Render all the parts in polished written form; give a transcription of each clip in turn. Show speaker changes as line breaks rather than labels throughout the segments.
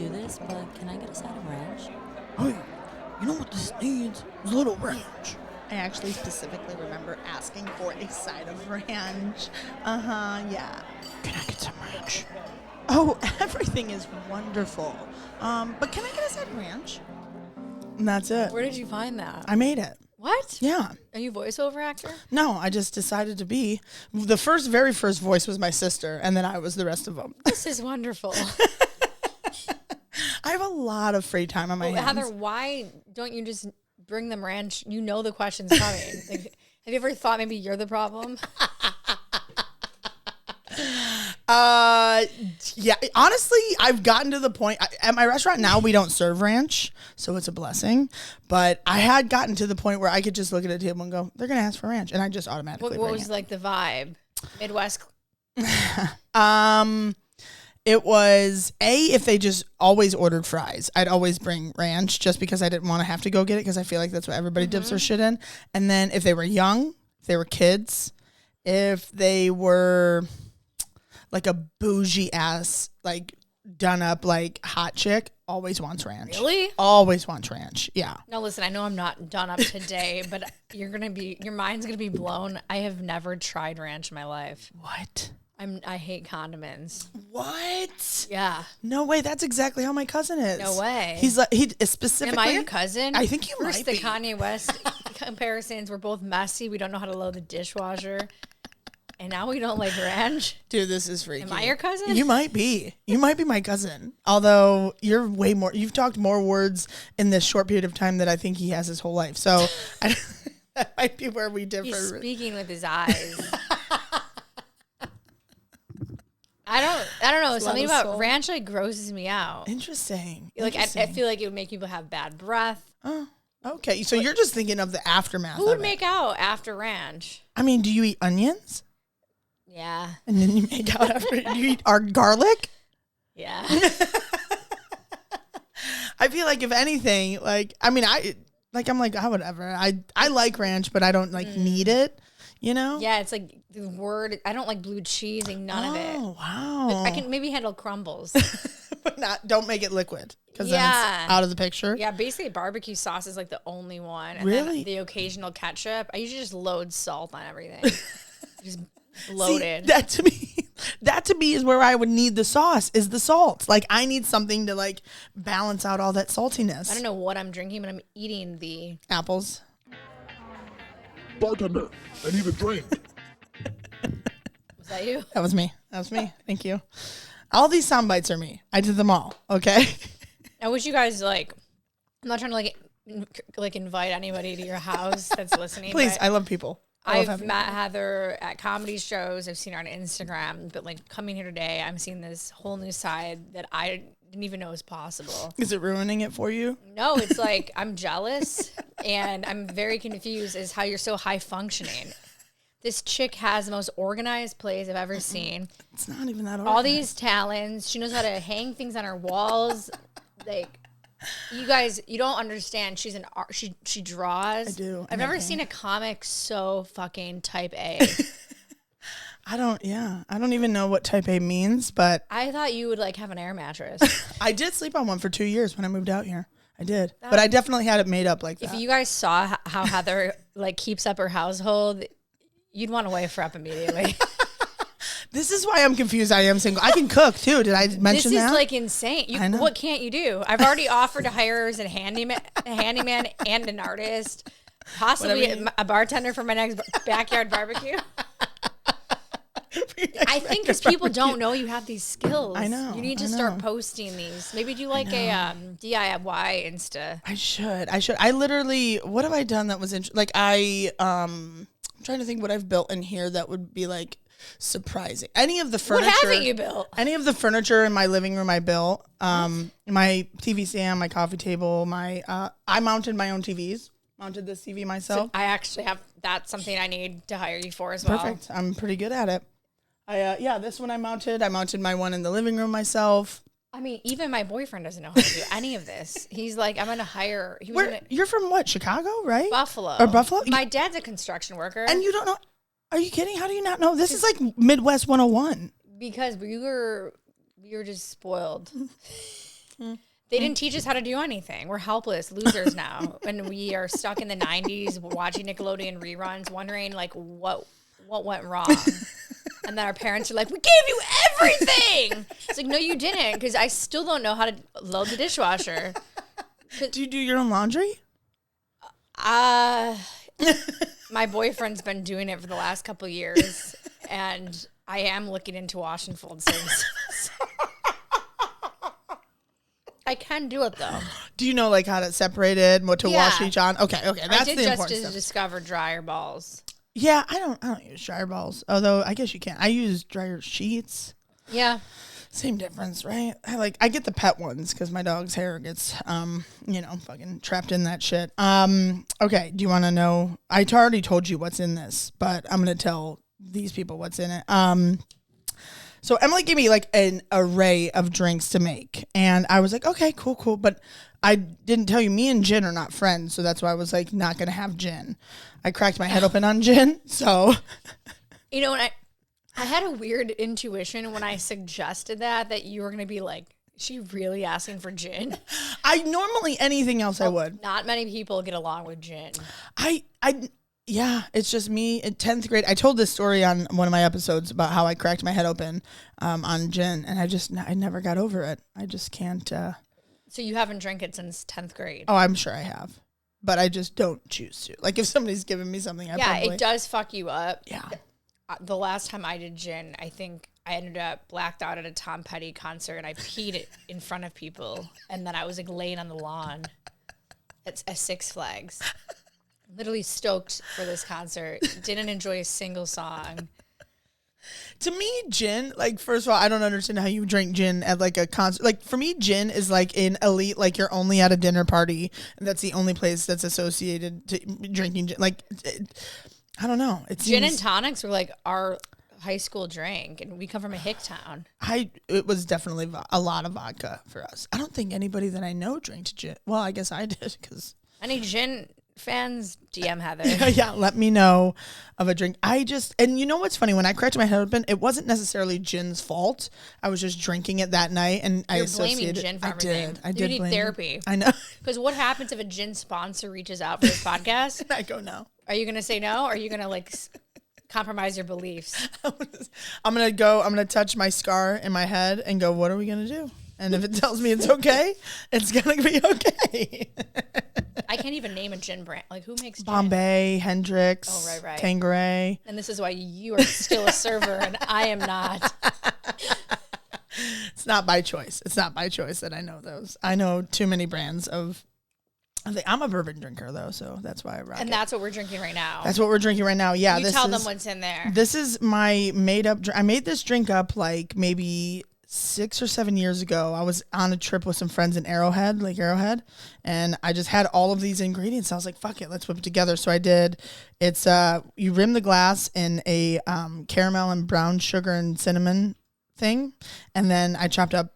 do this, but can I get a side of ranch?
Hey, you know what this needs? A little ranch.
I actually specifically remember asking for a side of ranch. Yeah.
Can I get some ranch?
Oh, everything is wonderful. But can I get a side of ranch? And that's it.
Where did you find that?
I made it.
What?
Yeah.
Are you a voiceover actor?
No, I just decided to be. The very first voice was my sister, and then I was the rest of them.
This is wonderful.
I have a lot of free time on my hands.
Heather, why don't you just bring them ranch? You know the question's coming. Like, have you ever thought maybe you're the problem?
Yeah, honestly, I've gotten to the point at my restaurant now we don't serve ranch, so it's a blessing. But I had gotten to the point where I could just look at a table and go, they're gonna ask for ranch, and I just automatically
What
bring
was
it.
like the vibe? Midwest.
It was if they just always ordered fries, I'd always bring ranch just because I didn't want to have to go get it because I feel like that's what everybody dips their shit in. And then if they were young, if they were kids, if they were like a bougie ass, like done up like hot chick, always wants ranch.
Really?
Always wants ranch. Yeah.
No, listen, I know I'm not done up today, but your mind's gonna be blown. I have never tried ranch in my life.
What?
I hate condiments.
What?
Yeah.
No way. That's exactly how my cousin is.
No way.
He's like he specifically.
Am I your cousin?
I think you
First,
might
the
be.
Kanye West comparisons. We're both messy. We don't know how to load the dishwasher. And now we don't like ranch.
Dude, this is freaky.
Am I your cousin?
You might be. You might be my cousin. Although you're way more. You've talked more words in this short period of time that I think he has his whole life. So that might be where we differ.
He's speaking with his eyes. I don't know. Something about
soul.
ranch like grosses me out.
Interesting.
Like I feel like it would make people have bad breath.
Oh, okay. So you're just thinking of the aftermath.
Who
of
would
it.
make out after ranch?
I mean, do you eat onions?
Yeah.
And then you make out after. Do you eat our garlic?
Yeah.
I feel like if anything, like I'm like whatever. I like ranch, but I don't like need it. You know?
Yeah, it's like the word. I don't like blue cheese and none of it.
Oh wow!
I can maybe handle crumbles.
But don't make it liquid because then
Yeah.
it's out of the picture.
Yeah, basically barbecue sauce is like the only one. And
Really?
then the occasional ketchup. I usually just load salt on everything. Just
See,
bloated.
that to me is where I would need the sauce. Is the salt? Like I need something to like balance out all that saltiness.
I don't know what I'm drinking, but I'm eating the
Apples.
Bartender, I need a drink.
Was that you?
That was me. Thank you. All these sound bites are me. I did them all. Okay.
I wish you guys like. I'm not trying to like invite anybody to your house that's listening.
Please,
but
I love people. I love
I've
having
met Heather at comedy shows. I've seen her on Instagram, but like coming here today, I'm seeing this whole new side that I didn't even know was possible.
Is it ruining it for you?
No, it's like I'm jealous and I'm very confused as how you're so high functioning. This chick has the most organized place I've ever seen.
It's not even that.
All these talents. She knows how to hang things on her walls. Like, you guys, you don't understand. She's an art. She draws.
I do,
I've
and I
never
paint.
seen a comic so fucking type A.
I don't even know what type A means, but
I thought you would like have an air mattress.
I did sleep on one for 2 years when I moved out here. I did, but I definitely had it made up like
If
that.
you guys saw how Heather like keeps up her household, you'd want to wife her up immediately.
This is why I'm confused. I am single. I can cook too. Did I mention
This
that?
is like insane.
I know.
What can't you do? I've already offered to hire her as a handyman and an artist, possibly a bartender for my next backyard barbecue. I think because people don't know you have these skills.
I know,
You need to
I
start
know.
posting these. Maybe do like a DIY Insta.
I should. I literally. What have I done that was interesting? Like I'm trying to think what I've built in here that would be like surprising. Any of the furniture.
What haven't you built?
Any of the furniture in my living room I built. My TV stand, my coffee table, I mounted my own TVs. Mounted this TV myself.
I actually have. That's something I need to hire you for as well.
Perfect. I'm pretty good at it. This one I mounted. I mounted my one in the living room myself.
I mean, even my boyfriend doesn't know how to do any of this. He's like, I'm going to hire. He was
You're from what? Chicago, right?
Buffalo.
Or Buffalo?
My dad's a construction worker.
And you don't know? Are you kidding? How do you not know? This is like Midwest 101.
Because we were just spoiled. They didn't teach us how to do anything. We're helpless losers now. And we are stuck in the 90s watching Nickelodeon reruns, wondering, like, what went wrong. And then our parents are like, we gave you everything. It's like, no, you didn't, because I still don't know how to load the dishwasher.
Do you do your own laundry?
My boyfriend's been doing it for the last couple of years, and I am looking into wash and fold services. I can do it, though.
Do you know, like, how to separate it, what to wash each on? Okay, that's the important stuff.
I did just discover dryer balls.
Yeah, I don't use dryer balls, although I guess you can. I use dryer sheets.
Yeah.
Same difference, right? I get the pet ones because my dog's hair gets, fucking trapped in that shit. Okay, do you want to know? I already told you what's in this, but I'm going to tell these people what's in it. So Emilie gave me like an array of drinks to make, and I was like, okay, cool. But I didn't tell you, me and gin are not friends, so that's why I was like not going to have gin. I cracked my head open on gin, so.
You know, when I had a weird intuition when I suggested that you were going to be like, is she really asking for gin?
I normally, anything else I would.
Not many people get along with gin.
Yeah, it's just me in 10th grade. I told this story on one of my episodes about how I cracked my head open on gin, and I never got over it. I just can't.
So you haven't drank it since 10th grade?
Oh, I'm sure I have. But I just don't choose to. Like, if somebody's giving me something,
it does fuck you up.
Yeah.
The last time I did gin, I think I ended up blacked out at a Tom Petty concert, and I peed it in front of people, and then I was like laying on the lawn at Six Flags. Literally stoked for this concert. Didn't enjoy a single song.
To me, gin, like, first of all, I don't understand how you drink gin at, like, a concert. Like, for me, gin is, like, an elite, like, you're only at a dinner party, and that's the only place that's associated to drinking gin. Like, I don't know.
Gin and tonics were, like, our high school drink, and we come from a hick town.
It was definitely a lot of vodka for us. I don't think anybody that I know drank gin. Well, I guess I did, because...
Any gin fans, DM Heather.
Yeah, let me know of a drink. And you know what's funny? When I cracked my head open, it wasn't necessarily gin's fault. I was just drinking it that night, and
You're blaming gin for everything.
I did.
You need therapy.
I know. Because
what happens if a gin sponsor reaches out for this podcast?
I go, no.
Are you going to say no? Or are you going to, like, compromise your beliefs?
I'm going to touch my scar in my head and go, what are we going to do? And if it tells me it's okay, it's going to be okay.
I can't even name a gin brand. Like, who makes gin?
Bombay, Hendrix, Tanqueray.
And this is why you are still a server and I am not.
It's not by choice. It's not by choice that I know those. I know too many brands of... I'm a bourbon drinker, though, so that's why I rock it.
And that's what we're drinking right now.
That's what we're drinking right now, yeah.
You tell them what's in there.
This is my made-up drink. I made this drink up, like, maybe 6 or 7 years ago. I was on a trip with some friends in Lake Arrowhead, and I just had all of these ingredients. I was like, fuck it, let's whip it together. So I did. It's, you rim the glass in a caramel and brown sugar and cinnamon thing, and then I chopped up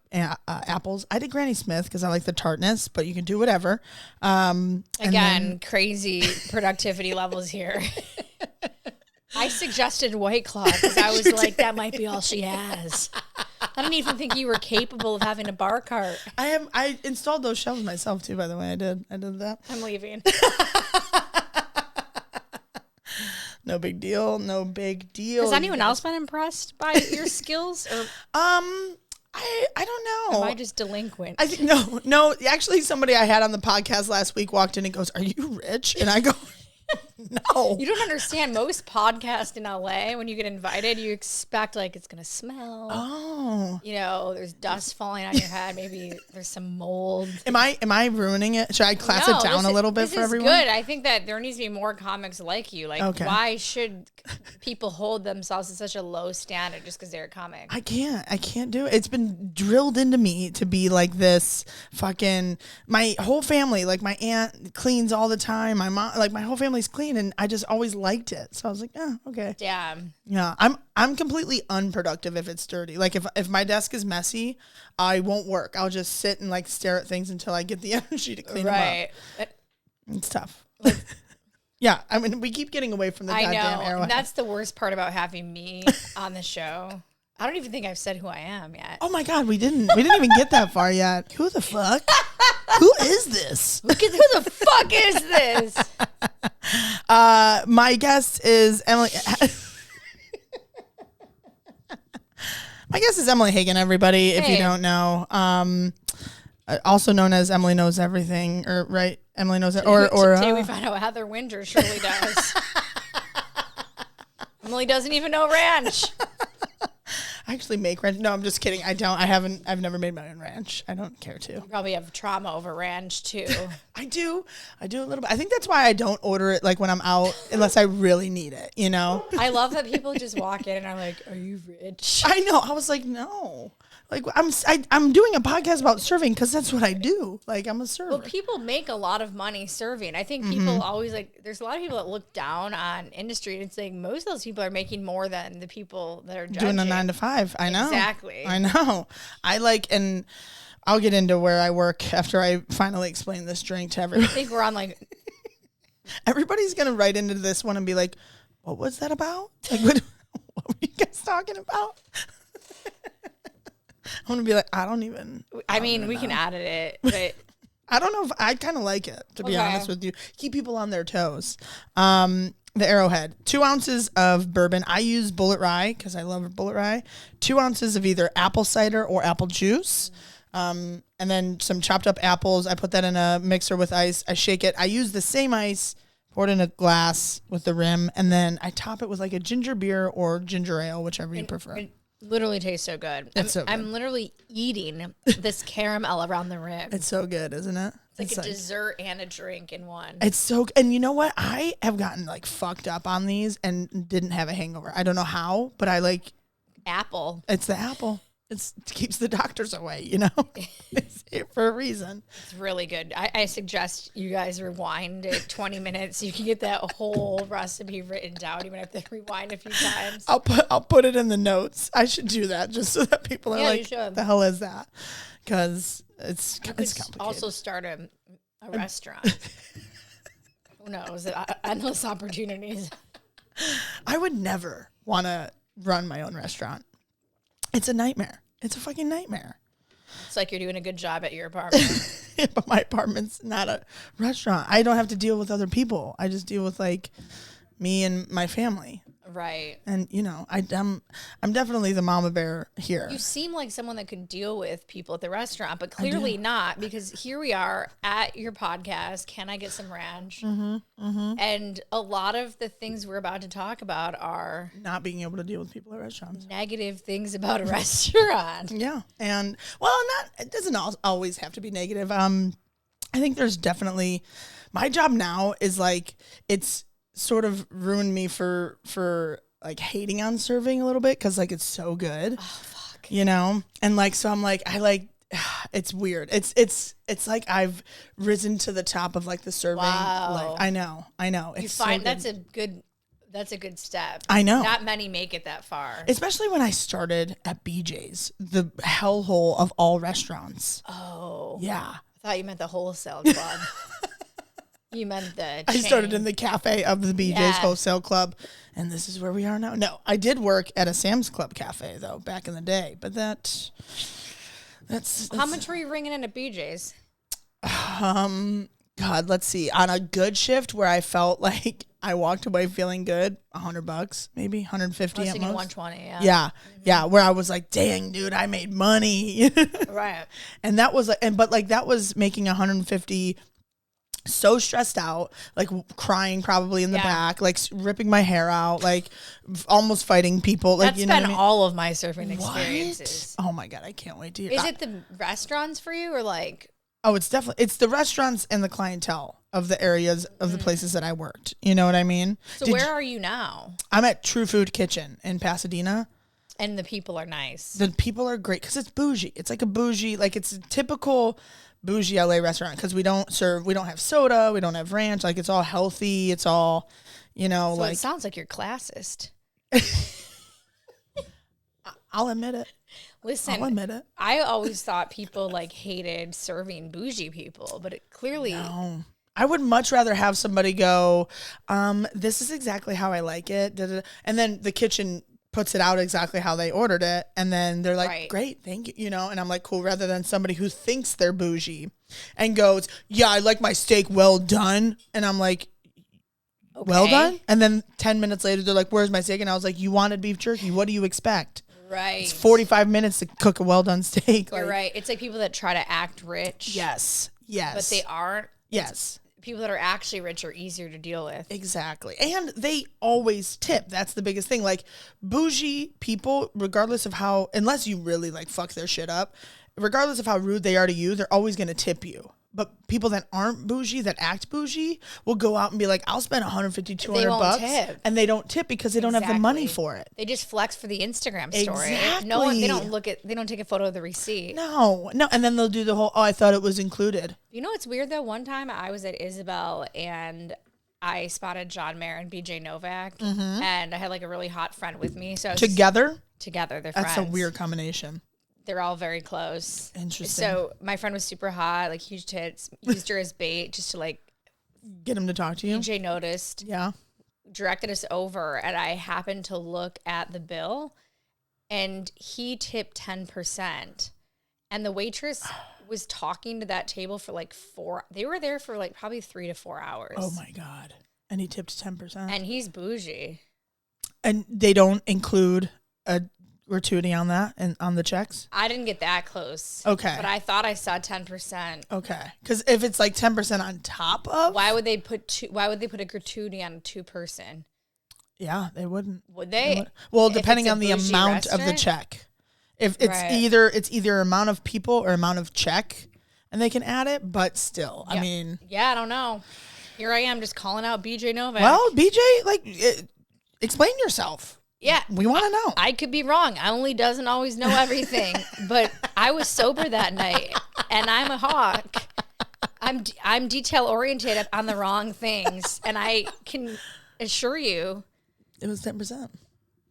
apples. I did Granny Smith because I like the tartness, but you can do whatever.
Again, crazy productivity levels here. I suggested White Claw because I was like, that might be all she has. I don't even think you were capable of having a bar cart.
I installed those shelves myself too, by the way. I did that.
I'm leaving.
No big deal.
Has anyone else been impressed by your skills? Or
I don't know.
Am I just delinquent?
I think no. Actually, somebody I had on the podcast last week walked in and goes, "Are you rich?" And I go, "No."
You don't understand. Most podcasts in LA, when you get invited, you expect like it's gonna smell.
Oh.
You know, there's dust falling on your head. Maybe there's some mold.
Am I ruining it? Should I class it down a little bit for everyone?
This is good. I think that there needs to be more comics like you. Like, why should people hold themselves to such a low standard just because they're a comic?
I can't do it. It's been drilled into me to be like this. Fucking my whole family, like my aunt cleans all the time. My mom, like my whole family's clean, and I just always liked it. So I was like, oh, okay.
Damn.
Yeah, I'm completely unproductive if it's dirty. Like if my desk is messy, I won't work. I'll just sit and like stare at things until I get the energy to clean them up. It's tough. Yeah, I mean, we keep getting away from the goddamn Arrowhead.
That's the worst part about having me on the show. I don't even think I've said who I am yet.
Oh my God, we didn't even get that far yet. Who the fuck? Who is this?
Who the fuck is this?
My guest is Emilie. My guest is Emilie Hagen, everybody, if you don't know. Also known as Emilie Knows Everything, or right? Emilie Knows Today
we find out Heather Winter surely does. Emilie doesn't even know ranch.
I actually make ranch. No, I'm just kidding. I don't. I've never made my own ranch. I don't care to.
You probably have trauma over ranch too.
I do a little bit. I think that's why I don't order it like when I'm out unless I really need it, you know?
I love that people just walk in and are like, "Are you rich?"
I know. I was like, no. Like I'm doing a podcast about serving because that's what I do. Like I'm a server.
Well, people make a lot of money serving. I think people always there's a lot of people that look down on industry and saying most of those people are making more than the people that are judging.
Doing a 9 to 5. I know.
Exactly.
I know. And I'll get into where I work after I finally explain this drink to everybody.
I think we're on like.
Everybody's gonna write into this one and be like, "What was that about? Like, what were you guys talking about?" I'm going to be like, I don't even.
I mean, we can edit it, but.
I don't know if I kind of like it, to be honest with you. Keep people on their toes. The Arrowhead, 2 ounces of bourbon. I use Bullet Rye because I love Bullet Rye. 2 ounces of either apple cider or apple juice. And then some chopped up apples. I put that in a mixer with ice. I shake it. I use the same ice, pour it in a glass with the rim, and then I top it with like a ginger beer or ginger ale, whichever you prefer.
It literally tastes so good. I'm literally eating this caramel around the rim.
It's so good, isn't it?
It's like a dessert and a drink in one.
It's so, and you know what? I have gotten like fucked up on these and didn't have a hangover. I don't know how, but I like
apple.
It's the apple. It keeps the doctors away, you know? It's here for a reason.
It's really good. I suggest you guys rewind it 20 minutes. You can get that whole recipe written down. You might have to rewind a few times.
I'll put it in the notes. I should do that just so that people are like, the hell is that? Because it's complicated.
Also start a restaurant. Who knows? Endless opportunities.
I would never want to run my own restaurant. It's a nightmare. It's a fucking nightmare.
It's like you're doing a good job at your apartment.
But my apartment's not a restaurant. I don't have to deal with other people. I just deal with like me and my family.
Right.
And you know, I'm definitely the mama bear here.
You seem like someone that could deal with people at the restaurant, but clearly not, because here we are at your podcast. Can I get some ranch? And a lot of the things we're about to talk about are
not being able to deal with people at restaurants.
Negative things about a restaurant.
Yeah. And it doesn't always have to be negative. I think there's definitely, my job now is like, it's sort of ruined me for like hating on serving a little bit because like it's so good.
Oh fuck.
You know? And like so I'm like it's weird. It's like I've risen to the top of like the serving.
Wow.
Like I know. It's
you find
so good.
that's a good step.
I know.
Not many make it that far.
Especially when I started at BJ's, the hellhole of all restaurants.
Oh.
Yeah.
I thought you meant the wholesale club. You meant the chain.
I started in the cafe of the BJ's Wholesale Club, and this is where we are now. No, I did work at a Sam's Club cafe, though, back in the day. But that's
How much were you ringing in at BJ's?
God, let's see. On a good shift where I felt like I walked away feeling good, $100, maybe 150 at most.
120, yeah.
Yeah, yeah. Where I was like, dang, dude, I made money.
Right.
And that was that was making 150. So stressed out, like crying probably in the back, like ripping my hair out, like almost fighting people. Like,
That's
you know
been
what I mean?
all of my surfing experiences.
Oh my God, I can't wait to hear.
Is it the restaurants for you or like?
Oh, it's the restaurants and the clientele of the areas of the places that I worked. You know what I mean?
So where are you now?
I'm at True Food Kitchen in Pasadena.
And the people are nice.
The people are great because it's bougie. It's like a bougie, like it's a typical bougie LA restaurant because we don't have soda, we don't have ranch, like it's all healthy, it's all, you know,
so
like
it sounds like you're classist.
I'll admit it.
Listen,
I'll admit it.
I always thought people like hated serving bougie people, but it clearly
No. I would much rather have somebody go, this is exactly how I like it, and then the kitchen puts it out exactly how they ordered it, and then they're like,
Right.
great, thank you, you know, and I'm like, cool, rather than somebody who thinks they're bougie and goes, yeah, I like my steak well done, and I'm like, well
Okay.
done, and then 10 minutes later they're like, where's my steak? And I was like, you wanted beef jerky, what do you expect?
Right.
It's 45 minutes to cook a well done steak.
You're right. It's like people that try to act rich.
Yes,
But they aren't.
yes.
People that are actually rich are easier to deal with.
Exactly. And they always tip. That's the biggest thing. Like bougie people, regardless of how, unless you really like fuck their shit up, regardless of how rude they are to you, they're always going to tip you. But people that aren't bougie, that act bougie, will go out and be like, I'll spend 150, 200
won't
bucks.
tip.
And they don't tip because they don't have the money
Exactly.
for it.
They just flex for the Instagram story.
Exactly.
No one. They don't take a photo of the receipt.
No. And then they'll do the whole, oh, I thought it was included.
You know what's weird though? One time I was at Isabel and I spotted John Mayer and BJ Novak, and I had like a really hot friend with me. So I was
Together?
together, they're
That's
friends.
a weird combination.
They're all very close.
Interesting.
So my friend was super hot, like huge tits. Used her as bait just to like.
Get him to talk to you.
BJ noticed,
Yeah.
directed us over, and I happened to look at the bill, and he tipped 10%, and the waitress was talking to that table for like 4. They were there for like probably 3 to 4 hours.
Oh my God. And he tipped 10%.
And he's bougie.
And they don't include a gratuity on that and on the checks?
I didn't get that close.
Okay.
But I thought I saw 10%.
Okay. Because if it's like 10% on top of,
Why would they put a gratuity on a 2-person?
yeah, they wouldn't.
Would they?
Well,
If
depending
it's a
on the
bougie
amount of the
restaurant?
check. If it's
Right.
either amount of people or amount of check, and they can add it, but still, I
Yeah.
mean,
Yeah, I don't know. Here I am just calling out BJ Novak.
well, BJ, explain yourself.
yeah.
We want to know.
I could be wrong. Emily doesn't always know everything, but I was sober that night, and I'm a hawk. I'm detail oriented on the wrong things, and I can assure you.
It was 10%.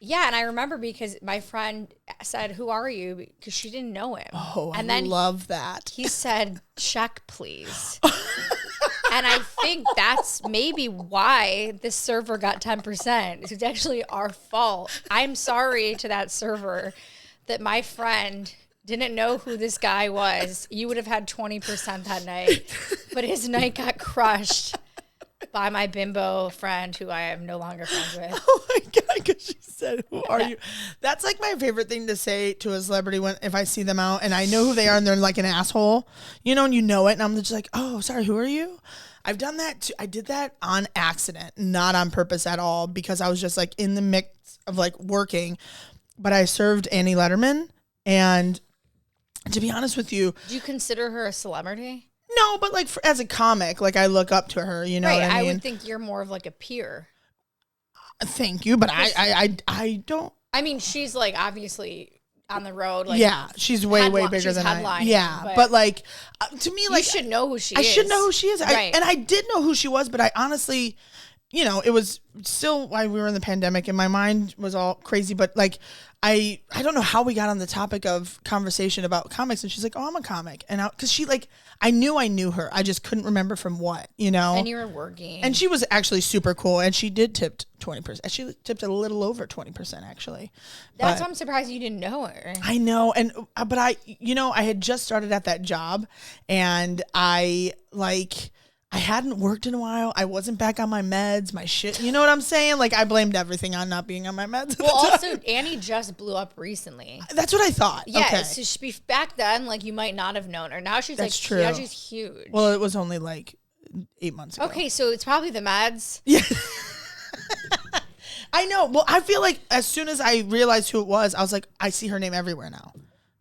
Yeah, and I remember because my friend said, "Who are you?" Because she didn't know him.
Oh,
and
I
then
love that.
he said, "Check, please." And I think that's maybe why this server got 10%. It's actually our fault. I'm sorry to that server that my friend didn't know who this guy was. You would have had 20% that night. But his night got crushed by my bimbo friend who I am no longer friends with.
Oh my God, because she said, who are you? That's like my favorite thing to say to a celebrity when if I see them out and I know who they are and they're like an asshole, you know, and you know it. And I'm just like, oh, sorry, who are you? I've done that too. I did that on accident, not on purpose at all, because I was just like in the mix of like working. But I served Annie Letterman, and to be honest with you,
Do you consider her a celebrity?
no, but like as a comic, like I look up to her, you know
Right.
what I
I
mean?
would think you're more of like a peer.
Thank you, but I don't.
I mean, she's like obviously on the road. Like,
Yeah, she's way
headline-
bigger
she's
than I.
headlining,
Yeah,
but
like to me,
you
like
should know who she
I
is.
should know who she is.
Right.
And I did know who she was, but I honestly, you know, it was still while we were in the pandemic, and my mind was all crazy. But like, I don't know how we got on the topic of conversation about comics, and she's like, "Oh, I'm a comic," and because she like, I knew her, I just couldn't remember from what, you know.
And you were working.
And she was actually super cool, and she did tip 20%. She tipped a little over 20%, actually.
That's
But-
why I'm surprised you didn't know her.
I know, and but I, you know, I had just started at that job, and I hadn't worked in a while. I wasn't back on my meds, my shit. You know what I'm saying? Like I blamed everything on not being on my meds. at
Well,
the time.
also, Annie just blew up recently.
That's what I thought.
Yeah,
Okay.
so back then, like you might not have known her. Now she's
That's
like,
true.
now she's huge.
Well, it was only like 8 months ago.
Okay, so it's probably the meds.
Yeah. I know. Well, I feel like as soon as I realized who it was, I was like, I see her name everywhere now.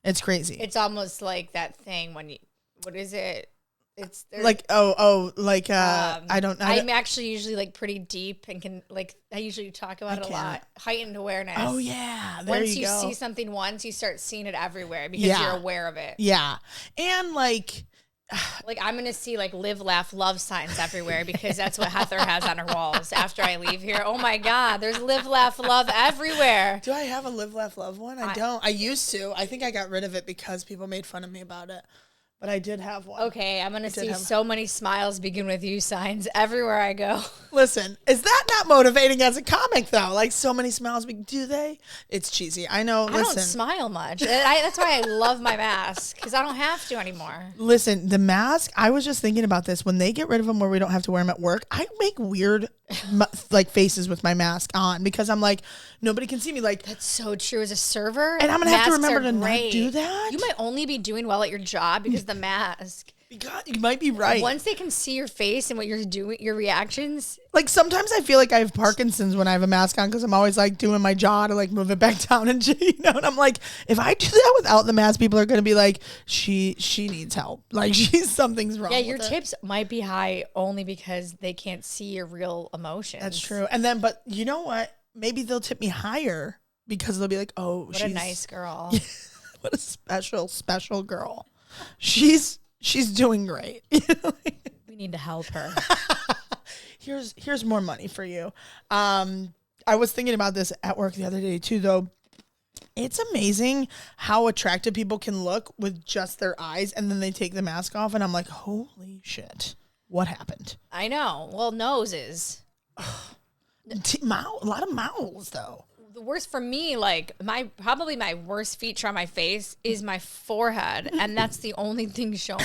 It's crazy.
It's almost like that thing when you, what is it? It's
like I don't know.
I'm actually usually like pretty deep and can like I usually talk about it a
can't.
lot. Heightened awareness.
Oh yeah, there
Once
you
you
go.
see something once, you start seeing it everywhere because
Yeah.
you're aware of it.
Yeah, and like
Like I'm gonna see like live, laugh, love signs everywhere because that's what Heather has on her walls after I leave here. Oh my God, there's live, laugh, love everywhere.
do I have a live, laugh, love one? I don't. I used to. I think I got rid of it because people made fun of me about it. but I did have one.
Okay, I'm going to see so many smiles begin with you signs everywhere I go.
Listen, is that not motivating as a comic, though? Like, so many smiles. Do they? It's cheesy. I know.
I don't smile much. That's why I love my mask, because I don't have to anymore.
Listen, the mask, I was just thinking about this. When they get rid of them where we don't have to wear them at work, I make weird like faces with my mask on because I'm like, nobody can see me. Like,
that's so true. As a server,
and I'm going to have to remember to not do that.
You might only be doing well at your job because of the mask.
God, you might be right.
Once they can see your face and what you're doing, your reactions.
Like sometimes I feel like I have Parkinson's when I have a mask on because I'm always like doing my jaw to like move it back down and and I'm like, if I do that without the mask, people are going to be like, she needs help. Like something's wrong.
Yeah, your tips might be high only because they can't see your real emotions.
That's true. And then, but you know what? Maybe they'll tip me higher because they'll be like, oh,
she's a nice girl.
What a special girl. She's doing great.
We need to help her.
Here's more money for you. I was thinking about this at work the other day too, though. It's amazing how attractive people can look with just their eyes, and then they take the mask off, and I'm like, holy shit, what happened?
I know. Well, noses.
A lot of mouths, though.
The worst for me, like probably my worst feature on my face is my forehead, and that's the only thing showing.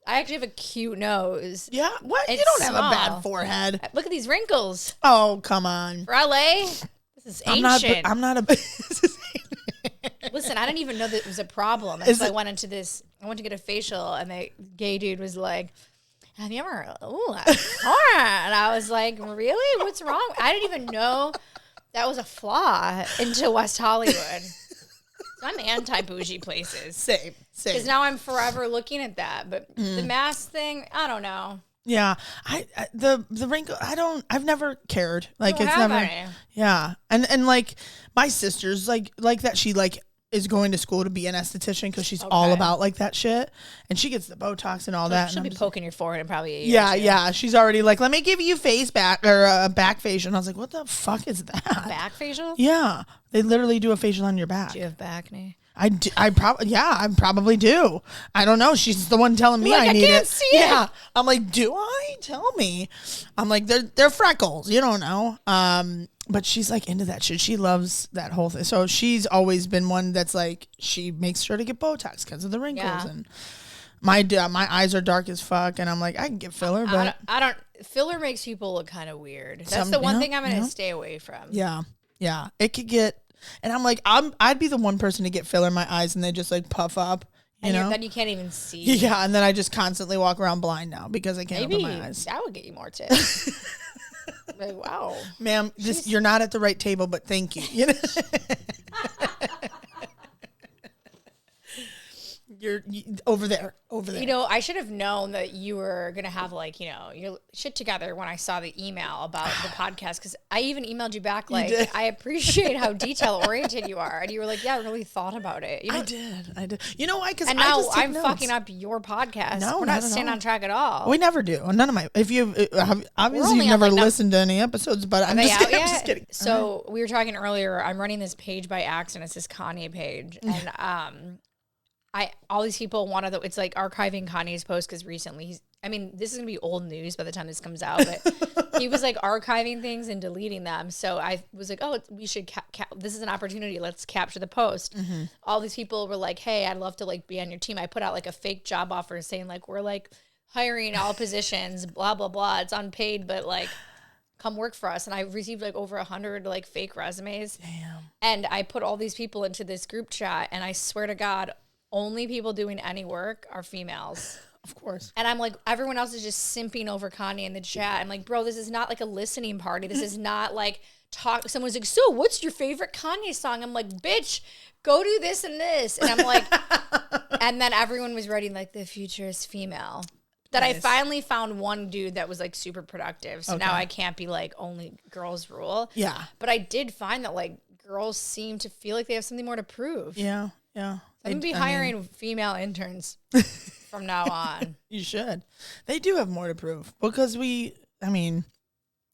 I actually have a cute nose.
Yeah, what?
It's
you don't
small.
have a bad forehead.
Look at these wrinkles.
Oh, come on.
For LA, this is ancient.
I'm not a.
Listen, I didn't even know that it was a problem. And so I went to get a facial, and the gay dude was like, have you ever? Ooh, and I was like, really? What's wrong? I didn't even know that was a flaw into West Hollywood. So I'm anti-bougie places.
Same.
Because now I'm forever looking at that. But the mask thing, I don't know.
Yeah, I the wrinkle. I've never cared. Like it's never.
Any.
Yeah, and like my sister's like that. She like is going to school to be an esthetician because she's all about like that shit, and she gets the Botox and all that.
She'll be poking your forehead in probably a year.
Yeah, yeah. She's already like, let me give you face back or a back facial. And I was like, what the fuck is that?
Back facial?
Yeah, they literally do a facial on your back.
Do you have back knee?
I probably do. I don't know. She's the one telling me
like,
I need
can't
it.
See it.
Yeah. I'm like, do I? Tell me. I'm like, they're freckles. You don't know. But she's like into that shit. She loves that whole thing. So she's always been one that's like, she makes sure to get Botox because of the wrinkles. Yeah. And my eyes are dark as fuck. And I'm like, I can get filler, but
I don't. Filler makes people look kind of weird. That's the one thing I'm going to stay away from.
Yeah. Yeah. It could get. And I'm like, I'd be the one person to get filler in my eyes and they just like puff up, you know?
Then you can't even see.
Yeah, and then I just constantly walk around blind now because I can't open my eyes.
That would get you more tips. Like, wow.
Ma'am, you're not at the right table, but thank you. You know? You're over there.
You know, I should have known that you were going to have like, you know, your shit together when I saw the email about the podcast. Because I even emailed you back like, I appreciate how detail oriented you are. And you were like, yeah, I really thought about it.
I did. You know why? Because
and now I'm fucking up your podcast.
No,
we're not staying on track at all.
We never do. None of my, if you, obviously you've never listened to any episodes, but I'm just kidding.
So we were talking earlier, I'm running this page by accident. It's this Kanye page. And, all these people it's like archiving Kanye's post because recently this is going to be old news by the time this comes out, but he was like archiving things and deleting them. So I was like, oh, we should, this is an opportunity. Let's capture the post. Mm-hmm. All these people were like, hey, I'd love to like be on your team. I put out like a fake job offer saying like, we're like hiring all positions, blah, blah, blah. It's unpaid, but like, come work for us. And I received like over 100 like fake resumes.
Damn.
And I put all these people into this group chat and I swear to God, only people doing any work are females.
Of course.
And I'm like, everyone else is just simping over Kanye in the chat. I'm like, bro, this is not like a listening party. This is not like talk. Someone's like, so what's your favorite Kanye song? I'm like, bitch, go do this and this. And I'm like, and then everyone was writing like the future is female. That nice. I finally found one dude that was like super productive. So now I can't be like only girls rule.
Yeah.
But I did find that like girls seem to feel like they have something more to prove.
Yeah. Yeah.
I'm going to be hiring female interns from now on.
You should. They do have more to prove because we don't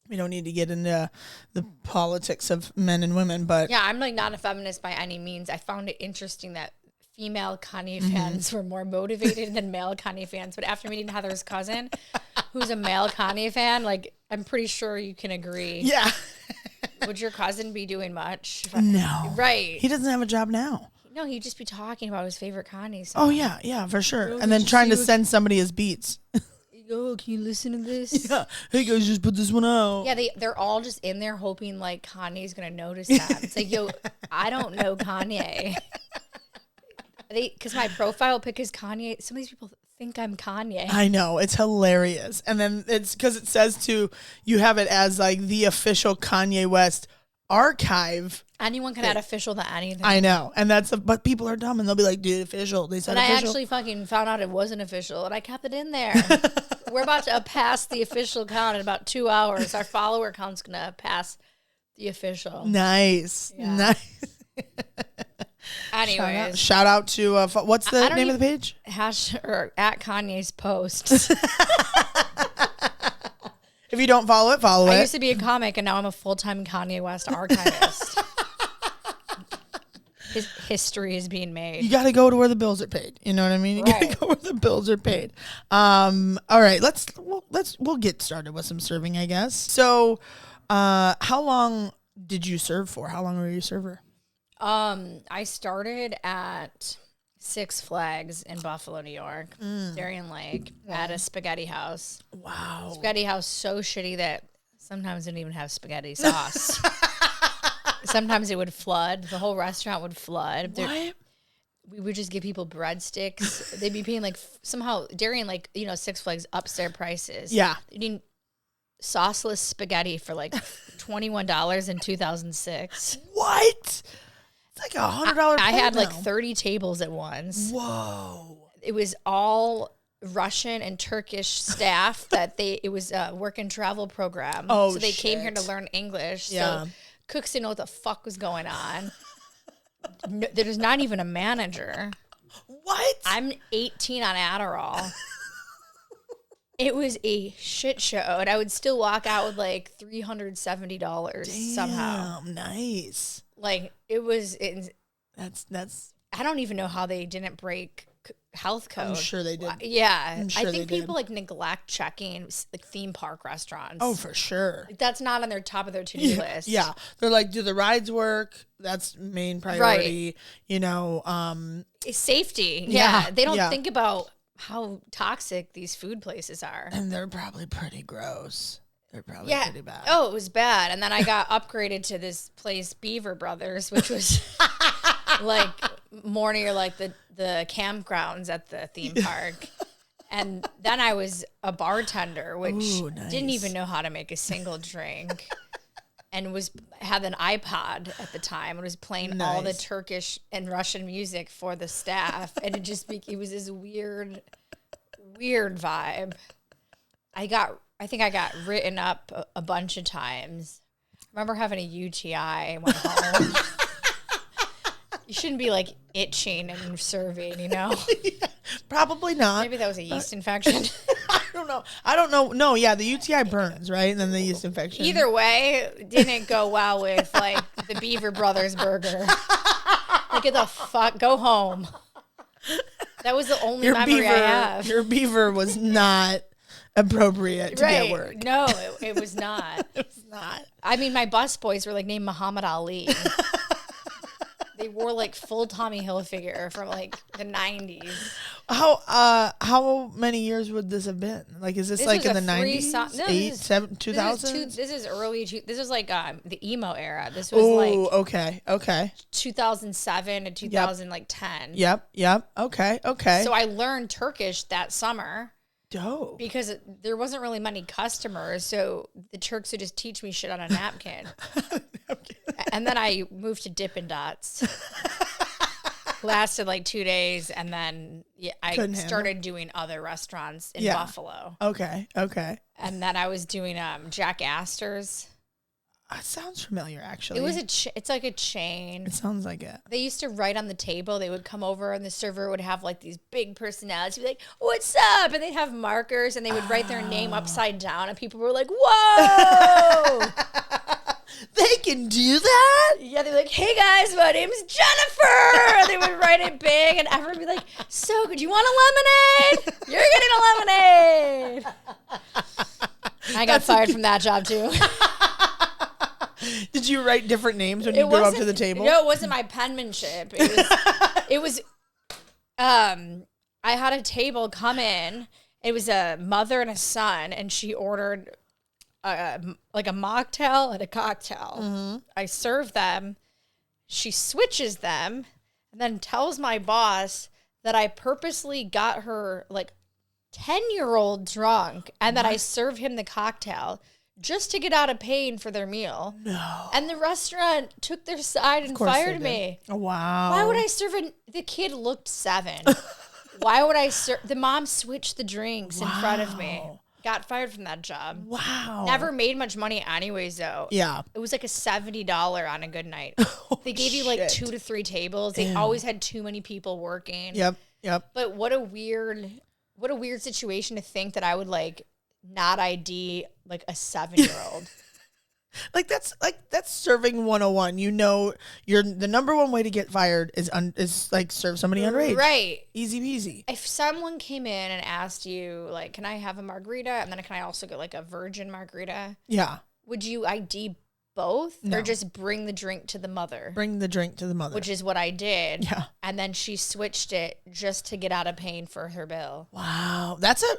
need to get into the politics of men and women, but
yeah, I'm like not a feminist by any means. I found it interesting that female Kanye fans were more motivated than male Kanye fans. But after meeting Heather's cousin, who's a male Kanye fan, like, I'm pretty sure you can agree.
Yeah.
Would your cousin be doing much?
No.
Right.
He doesn't have a job now.
No, he'd just be talking about his favorite Kanye song.
Oh, yeah, for sure.
Oh,
And then
did you
trying to
see what-
send somebody his beats.
Oh, can you listen to this?
Yeah. Hey, guys, just put this one out.
Yeah, they're all just in there hoping, like, Kanye's going to notice that. It's like, yo, I don't know Kanye. Because my profile pic is Kanye. Some of these people think I'm Kanye.
I know. It's hilarious. And then it's because it says you have it as, like, the official Kanye West archive.
Anyone can add official to anything.
I know. And but people are dumb and they'll be like, dude, official. They said
But I
official.
actually fucking found out it wasn't official, and I kept it in there. We're about to pass the official count in about 2 hours. Our follower count's going to pass the official.
Nice.
Yeah.
Nice.
Anyways.
Shout out to, what's the
I don't
name of the page?
Or at Kanye's posts.
If you don't follow it, follow
I
it.
used to be a comic, and now I'm a full-time Kanye West archivist. His history is being made.
You got to go to where the bills are paid. You know what I mean? You got
Right.
to go where the bills are paid. All right, we'll get started with some serving, I guess. So, how long did you serve for? How long were you a server?
I started at Six Flags in Buffalo, New York, Darien Lake, at a spaghetti house.
Wow.
Spaghetti house so shitty that sometimes it didn't even have spaghetti sauce. Sometimes it would flood. The whole restaurant would flood.
What?
We would just give people breadsticks. They'd be paying, like, somehow, Darien, like, you know, Six Flags ups their prices.
Yeah.
Eating sauceless spaghetti for, like, $21 in 2006.
What? It's like $100.
I had, like,
now.
30 tables at once.
Whoa.
It was all Russian and Turkish staff it was a work and travel program.
Oh,
so they came here
shit.
to learn English.
Yeah.
So cooks didn't know what the fuck was going on. No, there's not even a manager.
What?
I'm 18 on Adderall. It was a shit show, and I would still walk out with like $370 somehow.
Nice.
Like, it was.
That's.
I don't even know how they didn't break health code.
I'm sure they did.
Yeah,
I'm sure
I
they
think
did.
people like neglect checking like theme park restaurants.
Oh, for sure.
Like, that's not on their top of their to-do list.
Yeah. They're like, do the rides work? That's main priority.
Right.
You know,
It's safety.
Yeah,
Yeah, they don't
yeah.
think about how toxic these food places are.
and they're probably pretty gross. They're probably
Yeah.
pretty bad.
Oh, it was bad. And then I got upgraded to this place, Beaver Brothers, which was like more near like the campgrounds at the theme park. And then I was a bartender, which
Ooh, nice.
didn't even know how to make a single drink. And had an iPod at the time and was playing all the
Nice.
Turkish and Russian music for the staff. And it was this weird vibe. I think I got written up a bunch of times. I remember having a UTI. I went home. You shouldn't be like itching and serving, you know?
Probably not.
Maybe that was a yeast infection.
I don't know. No, yeah, the UTI burns, right? And then the yeast infection.
Either way, didn't go well with like the Beaver Brothers burger. Like, get the fuck, go home. That was the only memory I have.
Your beaver was not appropriate to be at work.
No, it was not.
It was not.
I mean, my bus boys were like named Muhammad Ali. They wore like full Tommy Hilfiger from like the 90s.
How many years would this have been? Like, is this like
was
in the
a free
90s?
song- no,
8,
this is-
7, 2000?
This is early. This is like the emo era. This was
Oh,
like
okay.
2007 to 2010.
Yep. Okay.
So I learned Turkish that summer
Dope.
because there wasn't really many customers. So the Turks would just teach me shit on a napkin. And then I moved to Dippin' Dots. Lasted like 2 days, and then I
Couldn't handle
started doing other restaurants in
Yeah.
Buffalo.
Okay.
And then I was doing Jack Astor's.
That sounds familiar, actually.
It was it's like a chain.
It sounds like it.
They used to write on the table. They would come over, and the server would have like these big personalities. He'd be like, "What's up?" And they'd have markers, and they would write their name upside down, and people were like, "Whoa!"
They can do that?
Yeah, they're like, hey guys, my name's Jennifer. And they would write it big, and everyone would be like, so good. You want a lemonade? You're getting a lemonade. I got fired from that job too.
Did you write different names when you go up to the table?
No, it wasn't my penmanship. It was I had a table come in. It was a mother and a son, and she ordered like a mocktail and a cocktail. Mm-hmm. I serve them. She switches them and then tells my boss that I purposely got her like 10-year-old drunk and that I served him the cocktail just to get out of pain for their meal.
No.
And the restaurant took their side and fired me.
Oh, wow.
Why would I serve the kid looked 7. Why would I serve? The mom switched the drinks in front of me. Got fired from that job.
Wow.
Never made much money anyways, though.
Yeah.
It was like a $70 on a good night. They gave you like 2 to 3 tables. They always had too many people working.
Yep.
But what a weird situation to think that I would like not ID like a 7-year-old.
That's serving 101. You know, the number one way to get fired is like serve somebody underage.
Right.
Easy peasy.
If someone came in and asked you, like, can I have a margarita? And then can I also get like a virgin margarita?
Yeah.
Would you ID both?
No.
Or just bring the drink to the mother?
Bring the drink to the mother.
Which is what I did.
Yeah.
And then she switched it just to get out of pain for her bill.
Wow. That's a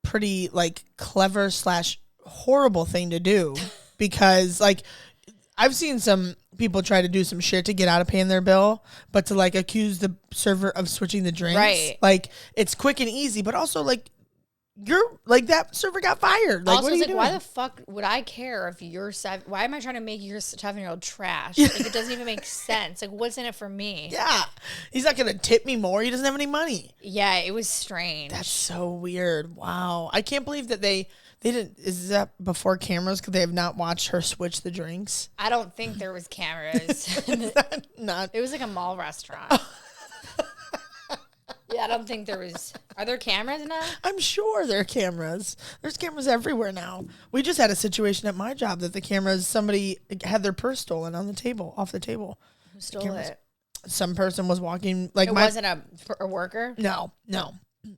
pretty like clever / horrible thing to do, because like I've seen some people try to do some shit to get out of paying their bill, but to like accuse the server of switching the drinks.
Right.
Like it's quick and easy, but also like you're like that server got fired. Like,
also,
what are you
like,
doing?
why the fuck would I care if you're 7? Why am I trying to make your 7-year-old trash? Like, it doesn't even make sense. Like, what's in it for me?
Yeah. He's not going to tip me more. He doesn't have any money.
Yeah, it was strange.
That's so weird. Wow. I can't believe that they didn't. Is that before cameras? Could they have not watched her switch the drinks?
I don't think there was cameras.
Not.
It was like a mall restaurant. Yeah, I don't think there was. Are there cameras now?
I'm sure there are cameras. There's cameras everywhere now. We just had a situation at my job that the cameras, somebody had their purse stolen on the table, off the table.
Who stole it?
Some person was walking. Like
it wasn't a worker?
No.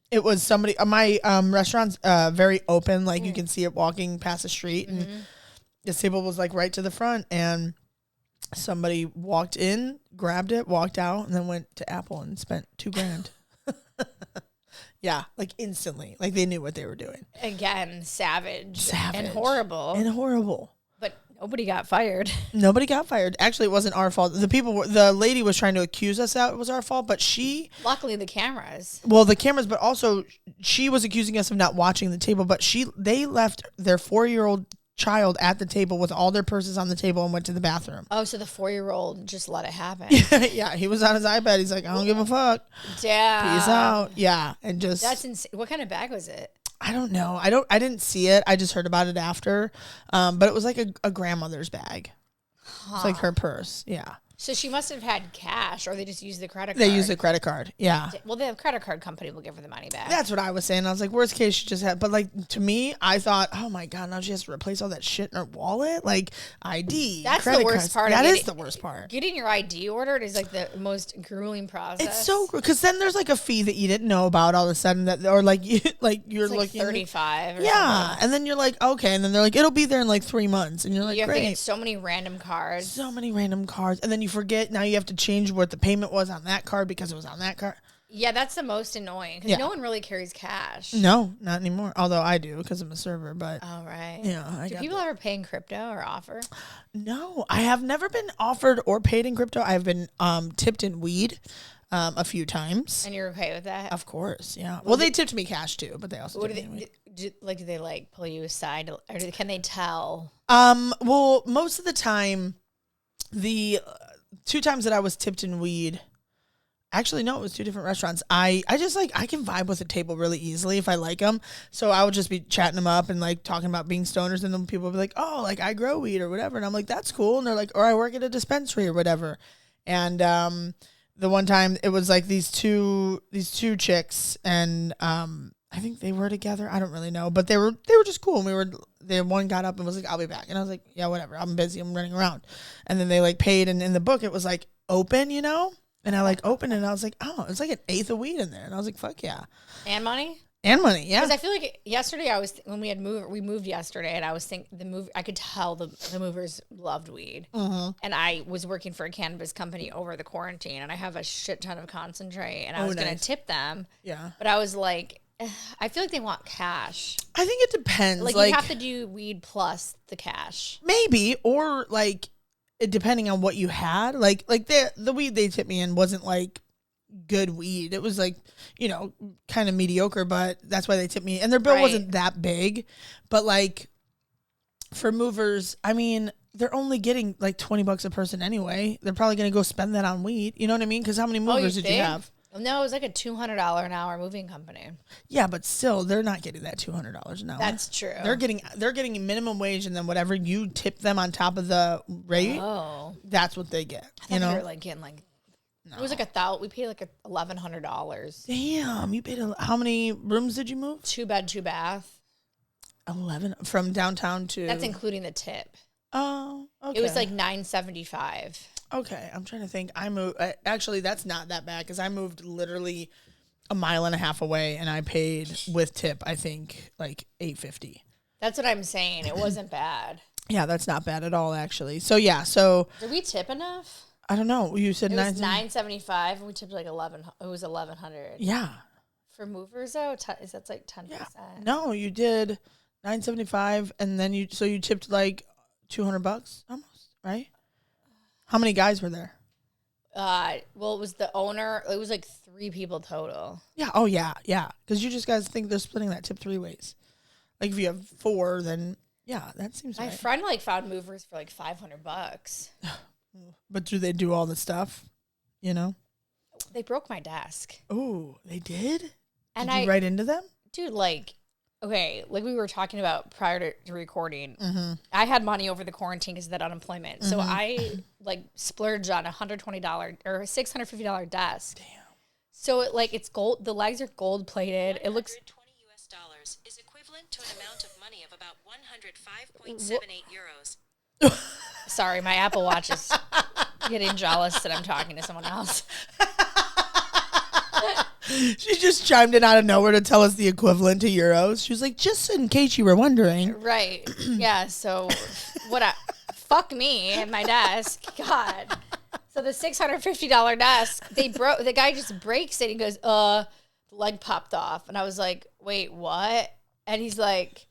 It was somebody. My restaurant's very open. Like you can see it walking past the street. And this table was like right to the front. And somebody walked in, grabbed it, walked out, and then went to Apple and spent $2,000. Yeah, like instantly. Like they knew what they were doing.
Again, savage. And horrible. But nobody got fired.
Nobody got fired. Actually, it wasn't our fault. The lady was trying to accuse us that it was our fault, but
luckily the cameras.
Well, the cameras, but also she was accusing us of not watching the table, but they left their 4-year-old child at the table with all their purses on the table and went to the bathroom.
Oh, so the 4-year-old just let it happen.
Yeah, he was on his iPad. He's like, I don't give a fuck.
Damn.
Peace out. Yeah, and just
that's insane. What kind of bag was it?
I don't know. I didn't see it. I just heard about it after. But it was like a grandmother's bag. It's like her purse. Yeah.
So she must have had cash, or they just used the credit card.
They used the credit card. Yeah.
Well, the credit card company will give her the money back.
That's what I was saying. I was like, worst case, she just had. But like to me, I thought, oh my god, now she has to replace all that shit in her wallet, like ID.
That's the worst part.
That is the worst part.
Getting your ID ordered is like the most grueling process.
It's so because then there's like a fee that you didn't know about all of a sudden or like you're
it's like
looking
$35.
Yeah,
something.
and then you're like, okay, and then they're like, it'll be there in like 3 months, and you're like,
you have
great.
to get so many random cards,
and then you forget. Now you have to change what the payment was on that card because it was on that card.
Yeah, that's the most annoying because no one really carries cash.
No, not anymore. Although I do because I'm a server. But
oh right,
yeah.
Do people ever pay in crypto or offer?
No, I have never been offered or paid in crypto. I've been tipped in weed a few times.
And you're okay with that?
Of course, yeah. Well, they tipped me cash too, but they also
what
tipped
do
me in weed.
do they like pull you aside, or can they tell?
Well, most of the time, the 2 times that I was tipped in weed, actually no, it was 2 different restaurants. I just like I can vibe with a table really easily if I like them. So I would just be chatting them up and like talking about being stoners, and then people would be like, "Oh, like I grow weed or whatever," and I'm like, "That's cool." And they're like, "Or I work at a dispensary or whatever." And the one time it was like these two chicks, and I think they were together. I don't really know, but they were just cool. And one got up and was like, I'll be back. And I was like, yeah, whatever. I'm busy. I'm running around. And then they like paid. And in the book, it was like open, you know? And I like opened it and I was like, oh, it's like an eighth of weed in there. And I was like, fuck yeah.
And money?
And money, yeah.
Because I feel like yesterday when we moved yesterday, and I was thinking I could tell the movers loved weed, and I was working for a cannabis company over the quarantine, and I have a shit ton of concentrate, and I was gonna tip them, but I was like, I feel like they want cash.
I think it depends.
Like you have to do weed plus the cash,
maybe, or like depending on what you had. Like the weed they tipped me in wasn't like good weed. It was like, you know, kind of mediocre, but that's why they tipped me. And their bill wasn't that big, but like for movers, I mean, they're only getting like $20 a person anyway. They're probably going to go spend that on weed. You know what I mean? Because how many movers did you have?
No, it was like a $200 an hour moving company.
Yeah, but still, they're not getting that $200 an hour.
That's true.
They're getting minimum wage, and then whatever you tip them on top of the rate, that's what they get.
I thought they were like getting like. No. It was like we paid like $1,100.
Damn, you paid how many rooms did you move?
2 bed, 2 bath.
11 from downtown to.
That's including the tip.
Oh, okay.
It was like $975.
Okay, I'm trying to think. I moved. Actually, that's not that bad because I moved literally a mile and a half away, and I paid with tip. I think like $850.
That's what I'm saying. It wasn't bad.
Yeah, that's not bad at all, actually. So yeah, did
we tip enough?
I don't know. You said
it was $975, and we tipped like 11. It was $1,100.
Yeah.
For movers though, that's like 10%.
Yeah. No, you did $975, and then you tipped like $200 almost, right? How many guys were there?
Well, it was the owner. It was like 3 people total.
Yeah. Oh yeah, yeah. Because you just guys think they're splitting that tip 3 ways. Like if you have 4, then yeah, that seems right.
My friend like found movers for like $500.
But do they do all the stuff? You know?
They broke my desk.
Oh, they did?
And
did you write into them?
Dude, like, okay, like we were talking about prior to recording, I had money over the quarantine because of that unemployment. So I like splurged on $120 or $650 desk.
Damn.
So it's gold. The legs are gold plated. It looks
$120 is equivalent to an amount of money of about 105.78 euros.
Sorry, my Apple Watch is getting jealous that I'm talking to someone else.
She just chimed in out of nowhere to tell us the equivalent to euros. She was like, just in case you were wondering.
Right. Yeah, so fuck me and my desk. God. So the $650 desk, the guy just breaks it and goes, the leg popped off. And I was like, wait, what? And he's like,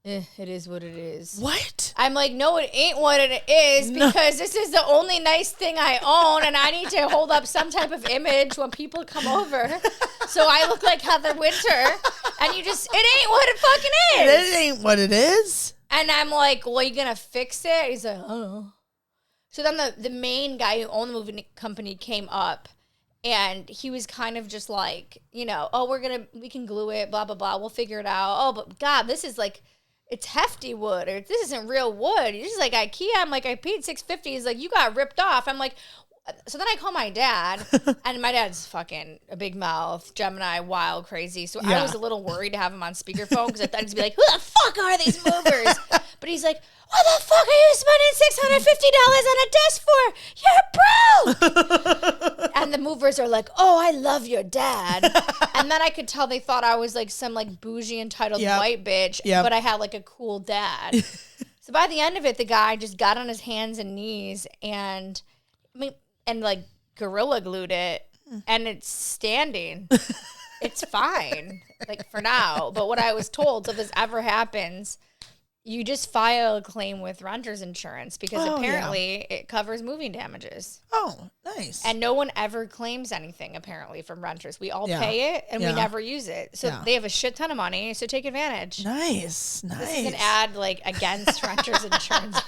it is what it is.
What?
I'm like, no, it ain't what it is because this is the only nice thing I own and I need to hold up some type of image when people come over. So I look like Heather Winter and it ain't what it fucking is.
It ain't what it is.
And I'm like, well, you gonna fix it? He's like, I don't know. So then the main guy who owned the moving company came up and he was kind of just like, you know, we can glue it, blah, blah, blah. We'll figure it out. Oh, but God, this is like, it's hefty wood, or this isn't real wood. This is like IKEA. I'm like, I paid $650. He's like, you got ripped off. I'm like, so then I call my dad, and my dad's fucking a big mouth, Gemini, wild, crazy. So I was a little worried to have him on speakerphone because I thought he'd be like, who the fuck are these movers? But he's like, what the fuck are you spending $650 on a desk for? You're broke. And the movers are like, oh, I love your dad. And then I could tell they thought I was like some like bougie entitled white bitch, but I had like a cool dad. So by the end of it, the guy just got on his hands and knees and like gorilla glued it, and it's standing. It's fine, like for now. But what I was told, if this ever happens, you just file a claim with renter's insurance because apparently it covers moving damages.
Oh, nice.
And no one ever claims anything apparently from renters. We all pay it and we never use it. So they have a shit ton of money. So take advantage.
Nice.
This is an ad like against renters insurance.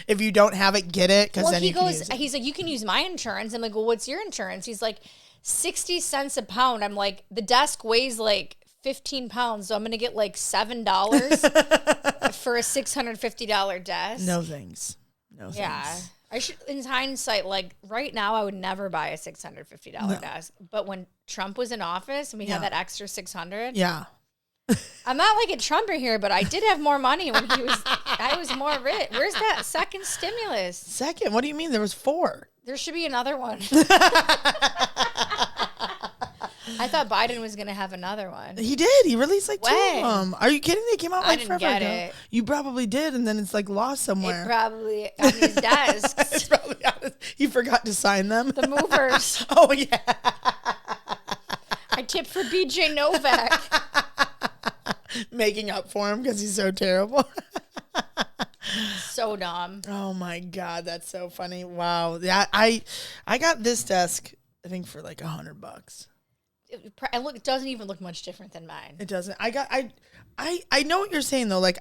If you don't have it, get it. Because then
he's like, you can use my insurance. I'm like, well, what's your insurance? He's like, 60 cents a pound. I'm like, the desk weighs like 15 pounds, so I'm gonna get like $7 for a $650 desk.
No thanks.
Yeah, I should, in hindsight, like right now, I would never buy a $650 desk. But when Trump was in office and we had that extra $600,
Yeah.
I'm not like a Trumper here, but I did have more money when he was. I was more rich. Where's that second stimulus?
Second? What do you mean? There was 4.
There should be another one. I thought Biden was going to have another one.
He did. He released like 2
When?
of them. Are you kidding? They came out like
didn't
forever
get
ago.
it.
You probably did, and then it's like lost somewhere.
It probably on his desk.
It's probably honest. He forgot to sign them.
The movers.
Oh yeah.
I tipped for BJ Novak.
Making up for him because he's so terrible.
So dumb.
Oh my God, that's so funny. Wow. Yeah, I got this desk, I think, for like $100.
It doesn't even look much different than mine.
It doesn't. I know what you're saying though. Like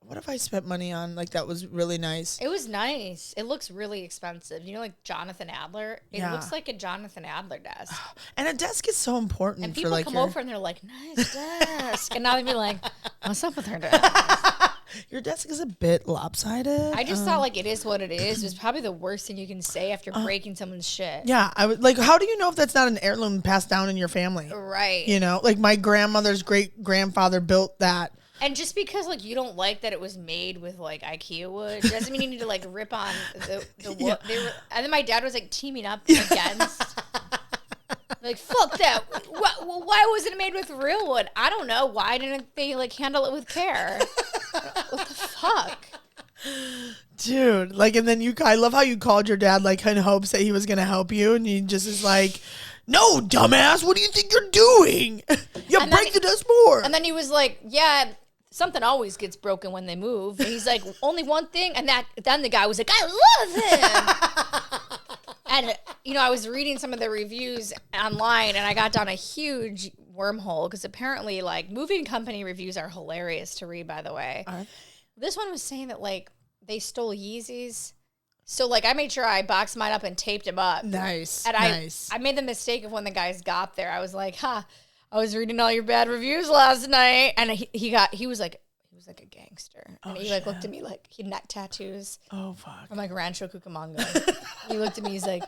what have I spent money on? Like that was really nice.
It was nice. It looks really expensive. You know, like Jonathan Adler? It looks like a Jonathan Adler desk.
And a desk is so important.
And people
for like
come over and they're like, nice desk. And now they'd be like, what's up with her desk?
Your desk is a bit lopsided.
I just thought like it is what it is. It's probably the worst thing you can say after breaking someone's shit.
Yeah, I would like. How do you know if that's not an heirloom passed down in your family?
Right.
You know, like my grandmother's great grandfather built that.
And just because like you don't like that it was made with like IKEA wood doesn't mean you need to like rip on the wood.
Yeah.
And then my dad was like teaming up against. Like fuck that. Why wasn't it made with real wood? I don't know. Why didn't they like handle it with care? What the fuck?
Dude, like, and then I love how you called your dad, like, in hopes that he was going to help you, and he just is like, no, dumbass, what do you think you're doing? You break the desk more.
And then he was like, yeah, something always gets broken when they move. And he's like, only one thing? And then the guy was like, I love him. And, you know, I was reading some of the reviews online, and I got down a huge wormhole, because apparently, like, moving company reviews are hilarious to read, by the way. This one was saying that, like, they stole Yeezys. So, like, I made sure I boxed mine up and taped them up.
Nice.
And
nice.
I made the mistake of when the guys got there. I was like, I was reading all your bad reviews last night. And he was like a gangster. And he, like, looked at me like he had neck tattoos.
Oh, fuck.
I'm like Rancho Cucamonga. He looked at me, he's like,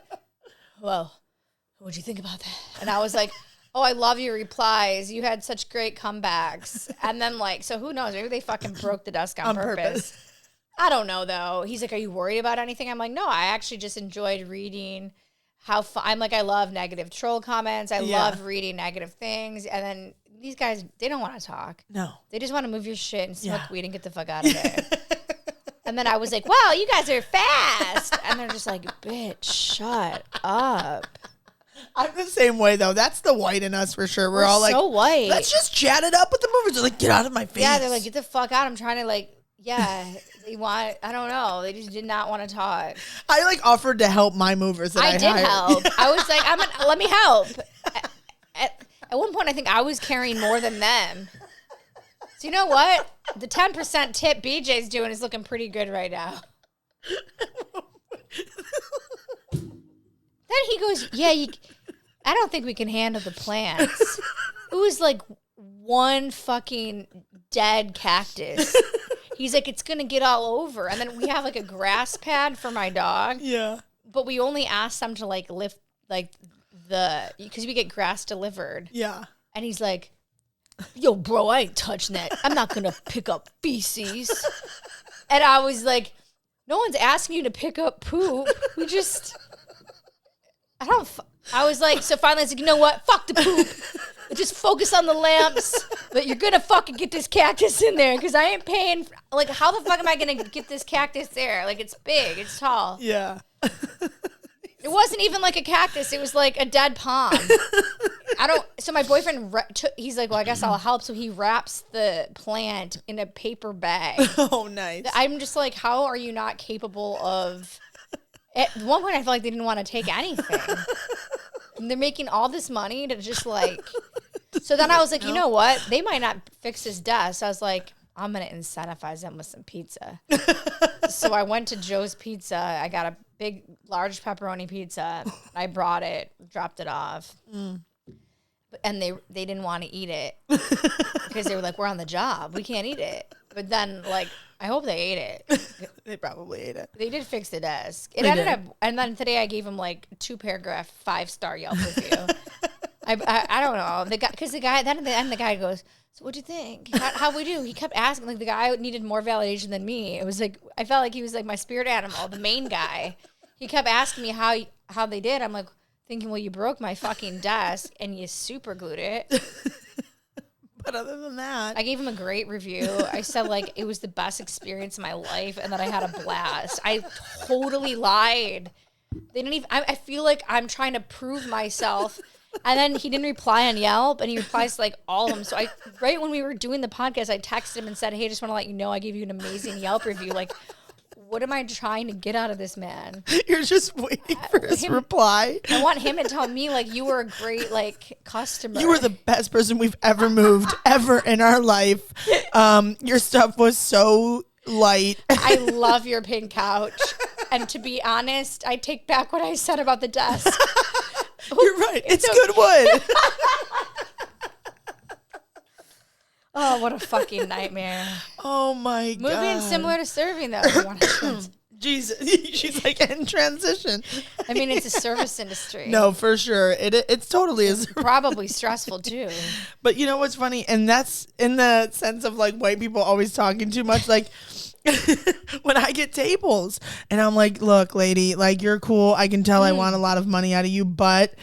well, what'd you think about that? And I was like, oh, I love your replies. You had such great comebacks. And then, like, so who knows? Maybe they fucking broke the desk on purpose. I don't know, though. He's like, are you worried about anything? I'm like, no, I actually just enjoyed reading how I'm like, I love negative troll comments. I love reading negative things. And then these guys, they don't want to talk.
No.
They just want to move your shit and smoke weed and get the fuck out of there. And then I was like, wow, you guys are fast. And they're just like, bitch, shut up.
I'm the same way, though. That's the white in us for sure. We're all like,
so white.
let's just chat it up with the movers. They're like, get out of my face.
Yeah, they're like, get the fuck out. I'm trying to, like, they want, I don't know. They just did not want to talk.
I, like, offered to help my movers that I
did
hired.
help. I was like, let me help. At one point, I think I was carrying more than them. So you know what? The 10% tip BJ's doing is looking pretty good right now. Then he goes, yeah, I don't think we can handle the plants. It was like one fucking dead cactus. He's like, it's going to get all over. And then we have like a grass pad for my dog.
Yeah.
But we only asked them to like lift like because we get grass delivered.
Yeah.
And he's like, yo, bro, I ain't touching that. I'm not going to pick up feces. And I was like, no one's asking you to pick up poop. We just, I was like, so finally I was like, you know what? Fuck the poop. Just focus on the lamps. But you're going to fucking get this cactus in there because I ain't paying. Like, how the fuck am I going to get this cactus there? Like, it's big. It's tall.
Yeah.
It wasn't even like a cactus. It was like a dead palm. So my boyfriend, he's like, well, I guess I'll help. So he wraps the plant in a paper bag.
Oh, nice.
I'm just like, how are you not capable of... At one point, I felt like they didn't want to take anything. And they're making all this money to just like... So then I was like, you know what? They might not fix his desk. So I was like, I'm going to incentivize them with some pizza. So I went to Joe's Pizza. I got a big, large pepperoni pizza. I brought it, dropped it off. And they didn't want to eat it because they were like, we're on the job. We can't eat it. But then, like, I hope they ate it.
They probably ate it.
They did fix the desk. It
They
ended
did.
up, and then today I gave him like 2-paragraph 5-star Yelp review. I don't know the guy because the guy then at the end the guy goes, so what'd you think? How we do? He kept asking, like the guy needed more validation than me. It was like I felt like he was like my spirit animal, the main guy. He kept asking me how they did. I'm like thinking, well, you broke my fucking desk and you super glued it.
But other than that,
I gave him a great review. I said like it was the best experience of my life and that I had a blast. I totally lied. They didn't even. I feel like I'm trying to prove myself. And then he didn't reply on Yelp, and he replies to like all of them. So right when we were doing the podcast, I texted him and said, "Hey, I just want to let you know I gave you an amazing Yelp review. Like, what am I trying to get out of this man?
you're just waiting for his reply.
I want him to tell me like you were a great like customer.
You were the best person we've ever moved ever in our life. Your stuff was so light.
I love your pink couch. And to be honest, I take back what I said about the desk.
You're right. It's good wood.
Oh, what a fucking nightmare.
Oh my god.
Moving similar to serving though. You want to-
Jesus, she's like in transition.
I mean, it's a service industry.
No, for sure. It's totally is.
Probably stressful too.
But you know what's funny? And that's in the sense of like white people always talking too much. Like when I get tables and I'm like, look, lady, like you're cool. I can tell I want a lot of money out of you, but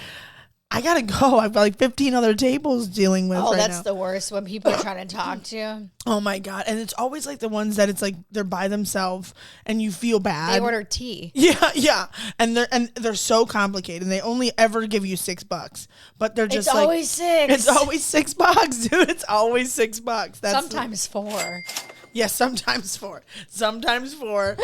I gotta go. I've got like 15 other tables dealing with.
Oh,
right
that's
now.
the worst when people are trying to talk to you.
Oh my god! And it's always like the ones that it's like they're by themselves and you feel bad.
They order tea.
Yeah, and they're so complicated. And they only ever give you $6, but they're just
It's
like
always $6.
It's always $6, dude. It's always $6. That's
Sometimes 4.
yeah, sometimes 4. Sometimes 4.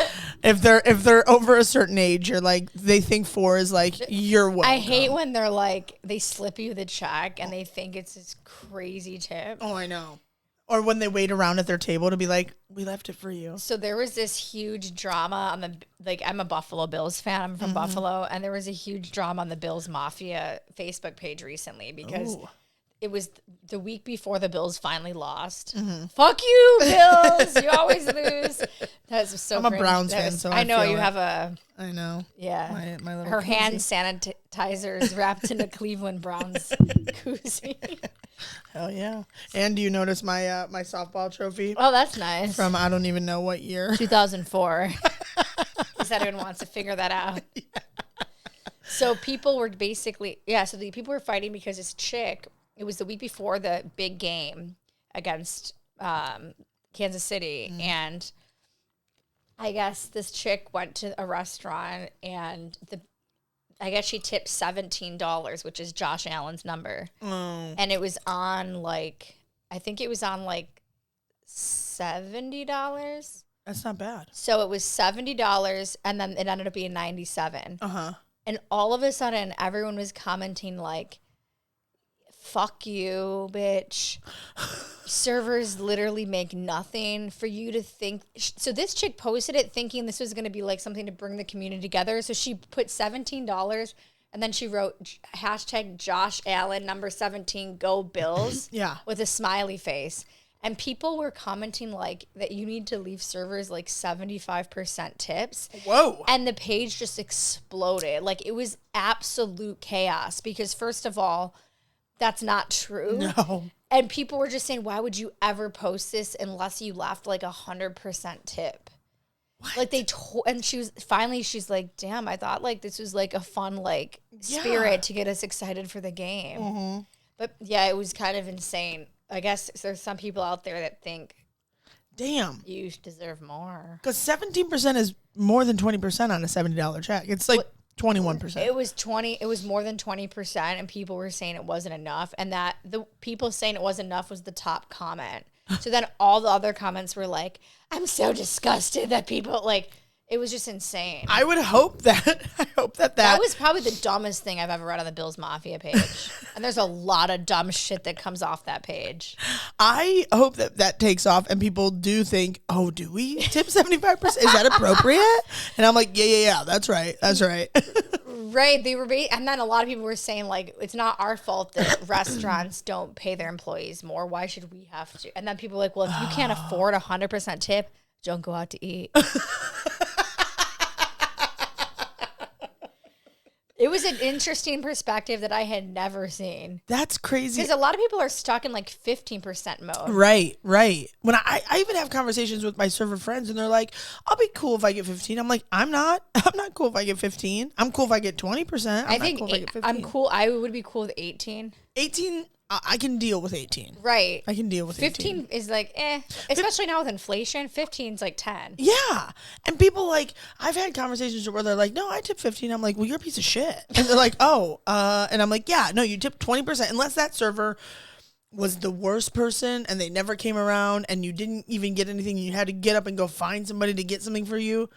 If they're over a certain age, you're like they think 4 is like you're welcome.
I hate when they're like they slip you the check and they think it's this crazy tip.
Oh, I know. Or when they wait around at their table to be like, we left it for you.
So there was this huge drama on the like I'm a Buffalo Bills fan. I'm from Buffalo, and there was a huge drama on the Bills Mafia Facebook page recently because it was the week before the Bills finally lost. Fuck you, Bills! You always lose. That's so.
I'm a
cringe.
Browns
That
fan,
was-
so
I know
feel
you
it.
have a
I know.
yeah.
My little
Her
koozie.
hand sanitizer is wrapped in a Cleveland Browns koozie.
Hell yeah. And do you notice my my softball trophy
Oh, that's nice.
from I don't even know what year?
2004. Because everyone wants to figure that out. So people were basically, so the people were fighting because this chick, it was the week before the big game against Kansas City. And I guess this chick went to a restaurant and I guess she tipped $17, which is Josh Allen's number. And it was on like, I think it was on like $70.
That's not bad.
So it was $70 and then it ended up being $97.
Uh-huh.
And all of a sudden everyone was commenting like, fuck you, bitch. Servers literally make nothing for you to think. So this chick posted it thinking this was going to be like something to bring the community together. So she put $17 and then she wrote hashtag Josh Allen number 17 go Bills
Yeah.
with a smiley face. And people were commenting like that you need to leave servers like 75% tips.
Whoa.
And the page just exploded. Like it was absolute chaos because first of all, that's not true.
No.
And people were just saying, why would you ever post this unless you left like 100% tip? What? Like and she's like, damn, I thought like this was like a fun like spirit to get us excited for the game.
Mm-hmm.
But yeah, it was kind of insane. I guess there's some people out there that think
Damn.
you deserve more.
Because 17% is more than 20% on a $70 check. It's like 21%.
It was 20. It was more than 20%, and people were saying it wasn't enough. And that the people saying it wasn't enough was the top comment. So then all the other comments were like, "I'm so disgusted that people like." It was just insane.
I would hope that. I hope that
was probably the dumbest thing I've ever read on the Bills Mafia page. And there's a lot of dumb shit that comes off that page.
I hope that takes off and people do think, oh, do we tip 75%? Is that appropriate? And I'm like, yeah, that's right. That's right.
Right. They were, and then a lot of people were saying, like, it's not our fault that restaurants don't pay their employees more. Why should we have to? And then people were like, well, if you can't afford 100% tip, don't go out to eat. It was an interesting perspective that I had never seen.
That's crazy.
Because a lot of people are stuck in like 15% mode.
Right. When I even have conversations with my server friends and they're like, I'll be cool if I get 15. I'm like, I'm not cool if I get 15. I'm cool if I get 20%.
I think I'm cool. I would be cool with 18.
18, I can deal with 18.
Right.
I can deal with
15 is like, especially now with inflation. 15 is like 10.
Yeah. And people like, I've had conversations where they're like, no, I tip 15. I'm like, well, you're a piece of shit. And they're like, oh, and I'm like, yeah, no, you tip 20%. Unless that server was the worst person and they never came around and you didn't even get anything. You had to get up and go find somebody to get something for you.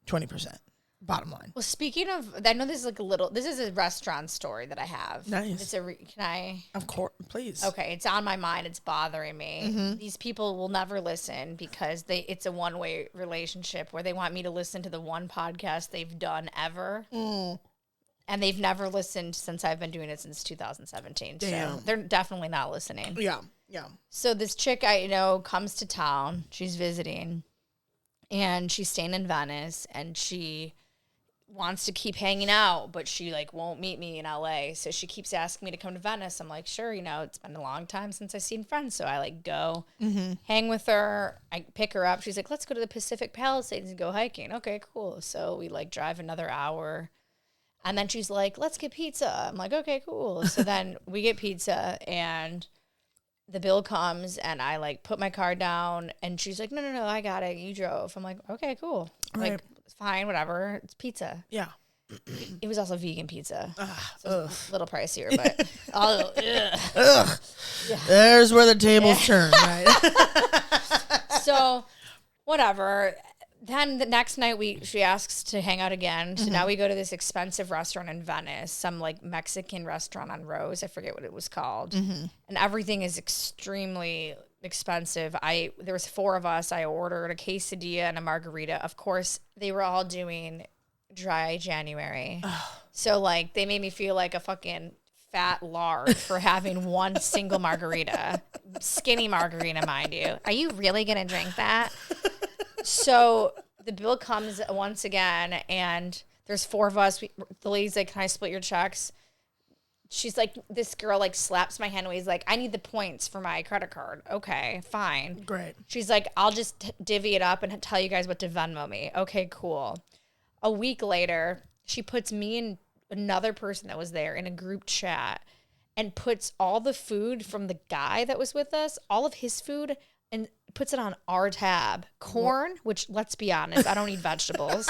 20%. Bottom line.
Well, speaking of, I know this is like this is a restaurant story that I have.
Nice.
Can I?
Of course, please.
Okay, it's on my mind. It's bothering me.
Mm-hmm.
These people will never listen because it's a one-way relationship where they want me to listen to the one podcast they've done ever. And they've never listened since I've been doing it since 2017.
Damn.
So they're definitely not listening.
Yeah.
So this chick I know comes to town. She's visiting. And she's staying in Venice. And she wants to keep hanging out, but she like won't meet me in LA. So she keeps asking me to come to Venice. I'm like, sure, it's been a long time since I've seen friends. So I like go hang with her. I pick her up. She's like, let's go to the Pacific Palisades and go hiking. Okay, cool. So we like drive another hour. And then she's like, let's get pizza. I'm like, okay, cool. So then we get pizza and the bill comes and I like put my card down and she's like, no, I got it. You drove. I'm like, okay, cool.
Right.
Like, it's fine, whatever. It's pizza.
Yeah.
It was also vegan pizza. So it's a little pricier, but ugh.
Yeah. There's where the tables turn, right?
So whatever. Then the next night she asks to hang out again. So now we go to this expensive restaurant in Venice, some like Mexican restaurant on Rose. I forget what it was called. And everything is extremely expensive. There was 4 of us. I ordered a quesadilla and a margarita. Of course, they were all doing dry January. So like they made me feel like a fucking fat lard for having one single margarita. Skinny margarita, mind you. Are you really going to drink that? So the bill comes once again, and there's 4 of us. The lady's like, can I split your checks? She's like, this girl like slaps my hand away. He's like, I need the points for my credit card. Okay, fine.
Great.
She's like, I'll just divvy it up and tell you guys what to Venmo me. Okay, cool. A week later, she puts me and another person that was there in a group chat and puts all the food from the guy that was with us, all of his food, and puts it on our tab. Corn, which, let's be honest, I don't eat vegetables.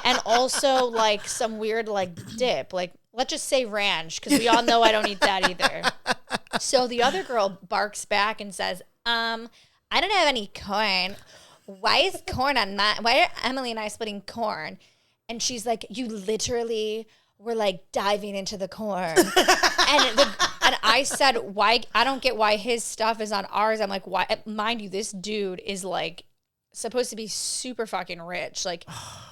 And also, like, some weird, like, dip. Like, let's just say ranch, because we all know I don't eat that either. So the other girl barks back and says, I don't have any corn. Why is corn on my... Why are Emily and I splitting corn? And she's like, you literally were, like, diving into the corn. And I said, why? I don't get why his stuff is on ours. I'm like, why? Mind you, this dude is like supposed to be super fucking rich. Like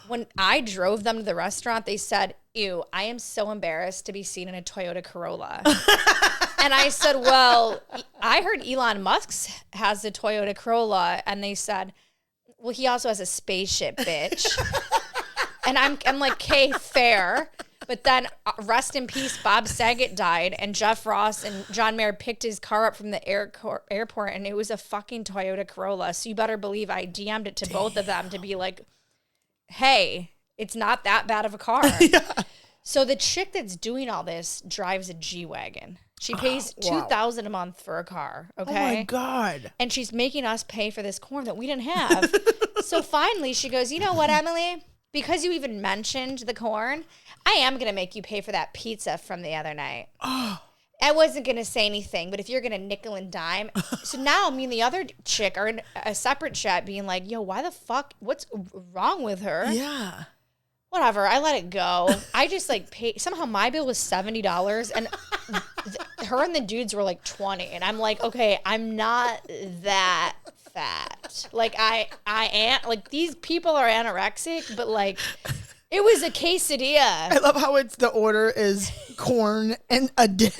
when I drove them to the restaurant, they said, ew, I am so embarrassed to be seen in a Toyota Corolla. And I said, well, I heard Elon Musk has a Toyota Corolla. And they said, well, he also has a spaceship, bitch. And I'm like, okay, fair. But then, rest in peace, Bob Saget died, and Jeff Ross and John Mayer picked his car up from the airport, and it was a fucking Toyota Corolla. So you better believe I DM'd it to both of them to be like, hey, it's not that bad of a car. Yeah. So the chick that's doing all this drives a G-Wagon. She pays $2,000 a month for a car, okay?
Oh, my God.
And she's making us pay for this corn that we didn't have. So finally, she goes, you know what, Emily? Because you even mentioned the corn, I am going to make you pay for that pizza from the other night. I wasn't going to say anything, but if you're going to nickel and dime. So now me and the other chick are in a separate chat being like, yo, why the fuck? What's wrong with her?
Yeah.
Whatever. I let it go. I just like paid. Somehow my bill was $70 and her and the dudes were like 20. And I'm like, okay, I'm not that fat. Like I am, like these people are anorexic, but like It was a quesadilla.
I love how the order is corn and a dip.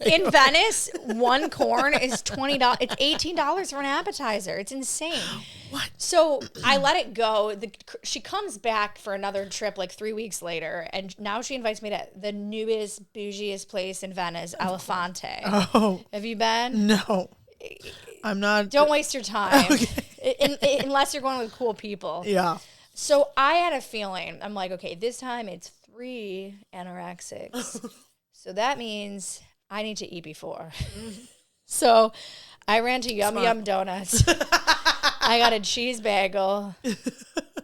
In Venice, one corn is $20. It's $18 for an appetizer. It's insane.
What?
So I let it go. She comes back for another trip like 3 weeks later, and now she invites me to the newest, bougiest place in Venice, Elefante.
Oh.
Have you been?
No. I'm not.
Don't waste your time.
Okay.
Unless you're going with cool people.
Yeah.
So I had a feeling. I'm like, okay, this time it's 3 anorexics. So that means I need to eat before. So I ran to Yum Yum Donuts. I got a cheese bagel.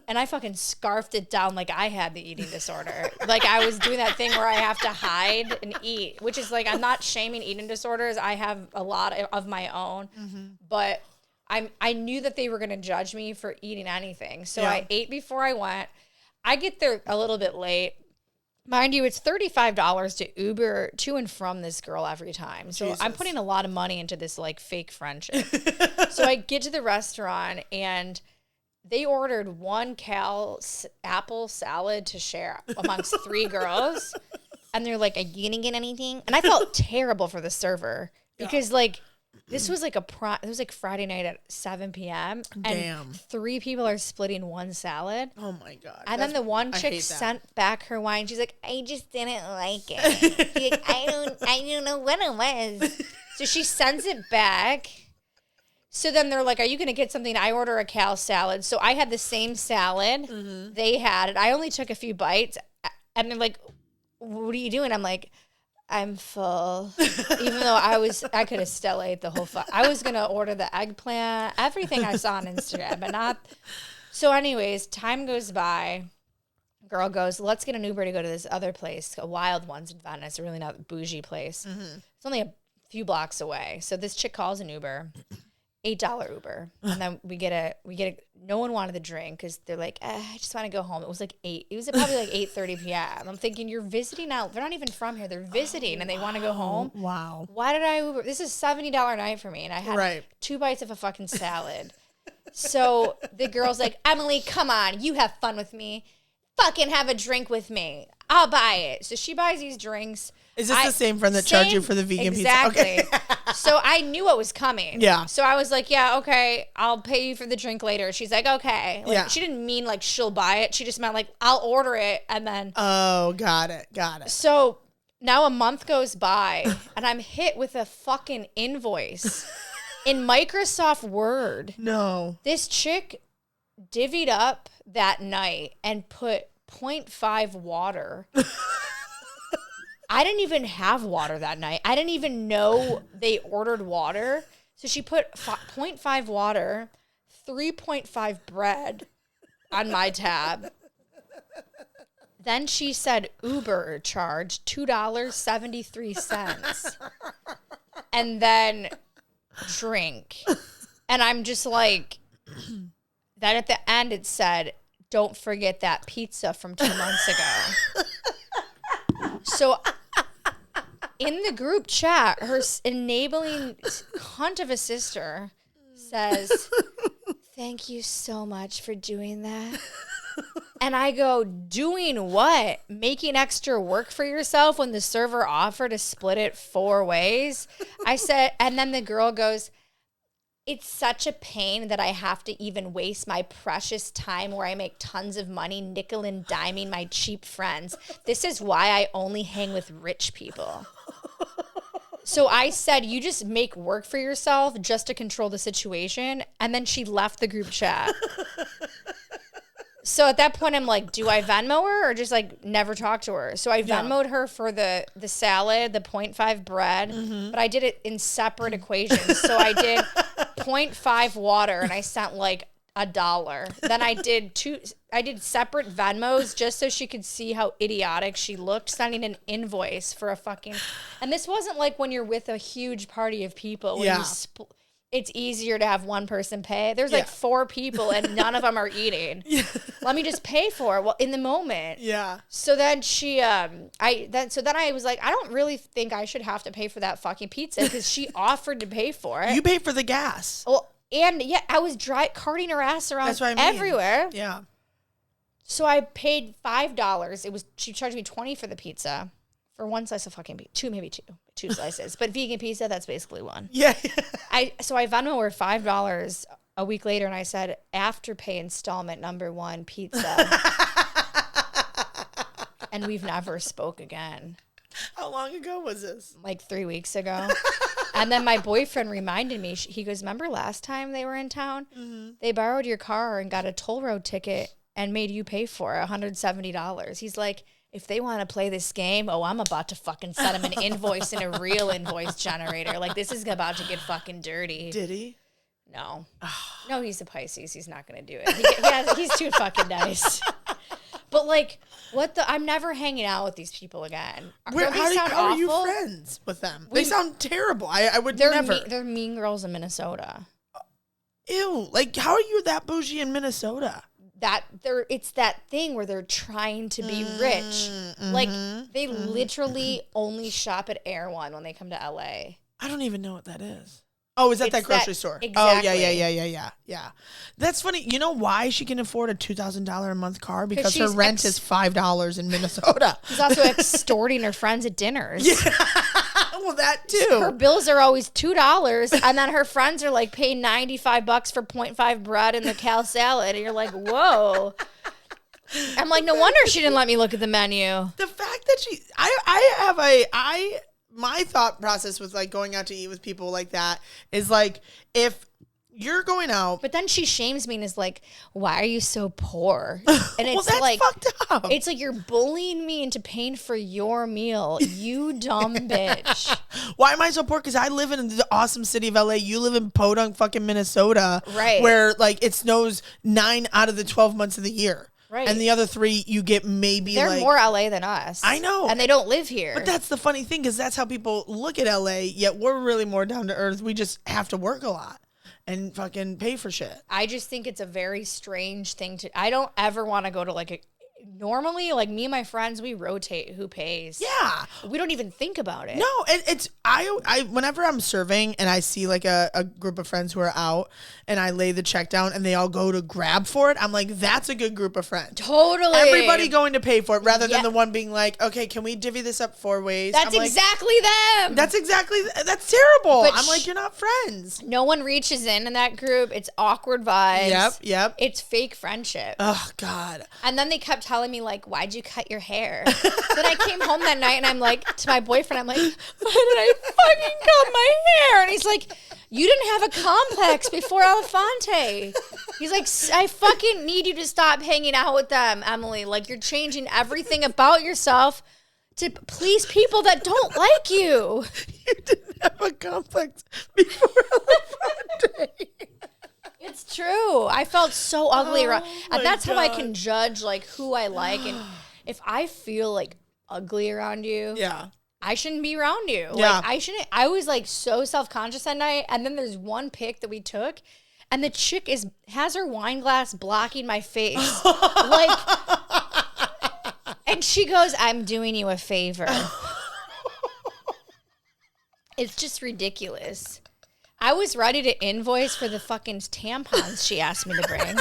And I fucking scarfed it down like I had the eating disorder. Like I was doing that thing where I have to hide and eat, which is like, I'm not shaming eating disorders. I have a lot of my own. But I knew that they were going to judge me for eating anything. So I ate before I went. I get there a little bit late. Mind you, it's $35 to Uber to and from this girl every time. So I'm putting a lot of money into this like fake friendship. So I get to the restaurant and they ordered 1 apple salad to share amongst 3 girls. And they're like, are you going to get anything? And I felt terrible for the server because like, this was like it was like Friday night at 7 p.m.
Damn.
And 3 people are splitting 1 salad.
Oh my God.
And then the one chick sent back her wine. She's like, I just didn't like it. She's like, I don't know what it was. So she sends it back. So then they're like, are you going to get something? I order a cal salad. So I had the same salad. They had it. I only took a few bites. And they're like, what are you doing? I'm like, I'm full. Even though I could have still ate the whole I was going to order the eggplant, everything I saw on Instagram, but not. So anyways, time goes by. Girl goes, let's get an Uber to go to this other place, a Wild Ones in Venice, a really not bougie place. It's only a few blocks away. So this chick calls an Uber, $8 Uber. And then we get a, no one wanted the drink because they're like, I just want to go home. It was like 8. It was probably like 8:30 p.m. I'm thinking, you're visiting out. They're not even from here. They're visiting and they want to go home.
Wow.
Why did I Uber? This is $70 night for me. And I had 2 bites of a fucking salad. So the girl's like, Emilie, come on. You have fun with me. Fucking have a drink with me. I'll buy it. So she buys these drinks.
Is this the same friend that charged you for the vegan pizza?
Exactly.
Okay.
So I knew what was coming.
Yeah.
So I was like, yeah, okay, I'll pay you for the drink later. She's like, okay. Like, she didn't mean like she'll buy it. She just meant like, I'll order it and then.
Oh, got it.
So now a month goes by and I'm hit with a fucking invoice in Microsoft Word.
No.
This chick divvied up that night and put 0.5 water. I didn't even have water that night. I didn't even know they ordered water. So she put 0.5 water, 3.5 bread on my tab. Then she said Uber charge $2.73. And then drink. And I'm just like, then at the end it said, don't forget that pizza from 2 months ago. So in the group chat, her enabling cunt of a sister says, thank you so much for doing that. And I go, doing what? Making extra work for yourself when the server offered to split it 4 ways? I said, and then the girl goes, it's such a pain that I have to even waste my precious time where I make tons of money nickel and diming my cheap friends. This is why I only hang with rich people. So I said, you just make work for yourself just to control the situation. And then she left the group chat. So at that point, I'm like, do I Venmo her or just like never talk to her? So I Venmo'd her for the salad, the 0.5 bread, but I did it in separate equations. So I did 0.5 water and I sent like $1. Then I did separate Venmos just so she could see how idiotic she looked, sending an invoice for a fucking, and this wasn't like when you're with a huge party of people where you it's easier to have one person pay. There's like 4 people and none of them are eating. Let me just pay for it. Well, in the moment.
Yeah.
So then then I was like, I don't really think I should have to pay for that fucking pizza because she offered to pay for it.
You paid for the gas.
Well, and I was carting her ass around everywhere.
Yeah.
So I paid $5. She charged me $20 for the pizza for one slice of fucking pizza. Two slices. But vegan pizza, that's basically one.
Yeah.
So I Venmo her $5 a week later, and I said, Afterpay installment number 1 pizza. And we've never spoke again.
How long ago was this?
Like 3 weeks ago. And then my boyfriend reminded me. He goes, remember last time they were in town? Mm-hmm. They borrowed your car and got a toll road ticket and made you pay for it, $170. He's like, if they want to play this game, I'm about to fucking send him an invoice and a real invoice generator. Like, this is about to get fucking dirty.
Did he?
No. No, he's a Pisces. He's not going to do it. He's too fucking nice. But, like, I'm never hanging out with these people again.
How are you friends with them? They sound terrible. I would never.
They're mean girls in Minnesota.
Ew. Like, how are you that bougie in Minnesota?
It's that thing where they're trying to be rich. Like, they literally only shop at Air One when they come to LA.
I don't even know what that is. Oh, is that grocery store?
Exactly.
Oh, yeah. That's funny. You know why she can afford a $2,000 a month car? Because her rent is $5 in Minnesota.
She's also extorting her friends at dinners.
Yeah. Well, that too.
Her bills are always $2, and then her friends are like paying $95 for 0.5 bread and the Cal salad, and you're like, whoa. I'm like, no wonder she didn't let me look at the menu.
The fact that my thought process with like going out to eat with people like that is like, if you're going out,
but then she shames me and is like, why are you so poor? And it's
that's
like
fucked up.
It's like, you're bullying me into paying for your meal, you dumb bitch.
Why am I so poor? Because I live in the awesome city of LA. You live in podunk fucking Minnesota,
right?
Where like it snows 9 out of the 12 months of the year.
Right.
And the other 3 you get maybe
They're more LA than us.
I know.
And they don't live here.
But that's the funny thing, because that's how people look at LA, yet we're really more down to earth. We just have to work a lot and fucking pay for shit.
I just think it's a very strange thing I don't ever want to go to like normally, like, me and my friends, we rotate who pays.
Yeah.
We don't even think about it.
No, I whenever I'm serving and I see like a group of friends who are out and I lay the check down and they all go to grab for it, I'm like, that's a good group of friends.
Totally.
Everybody going to pay for it rather than the one being like, okay, can we divvy this up 4 ways?
That's exactly them.
That's terrible.
But
I'm like, you're not friends.
No one reaches in that group. It's awkward vibes.
Yep.
It's fake friendship.
Oh, God.
And then they kept telling me, like, why'd you cut your hair? Then I came home that night and I'm like, to my boyfriend, I'm like, why did I fucking cut my hair? And he's like, you didn't have a complex before Elefante. He's like, I fucking need you to stop hanging out with them, Emilie. Like, you're changing everything about yourself to please people that don't like you.
You didn't have a complex before Elefante.
It's true. I felt so ugly around, and that's
God.
how I can judge like who I like, and if I feel like ugly around you,
Yeah.
I shouldn't be around you.
Yeah.
Like, I shouldn't. I was like so self-conscious that night, and then there's one pic that we took, and the chick has her wine glass blocking my face, like, and she goes, "I'm doing you a favor." It's just ridiculous. I was ready to invoice for the fucking tampons she asked me to bring.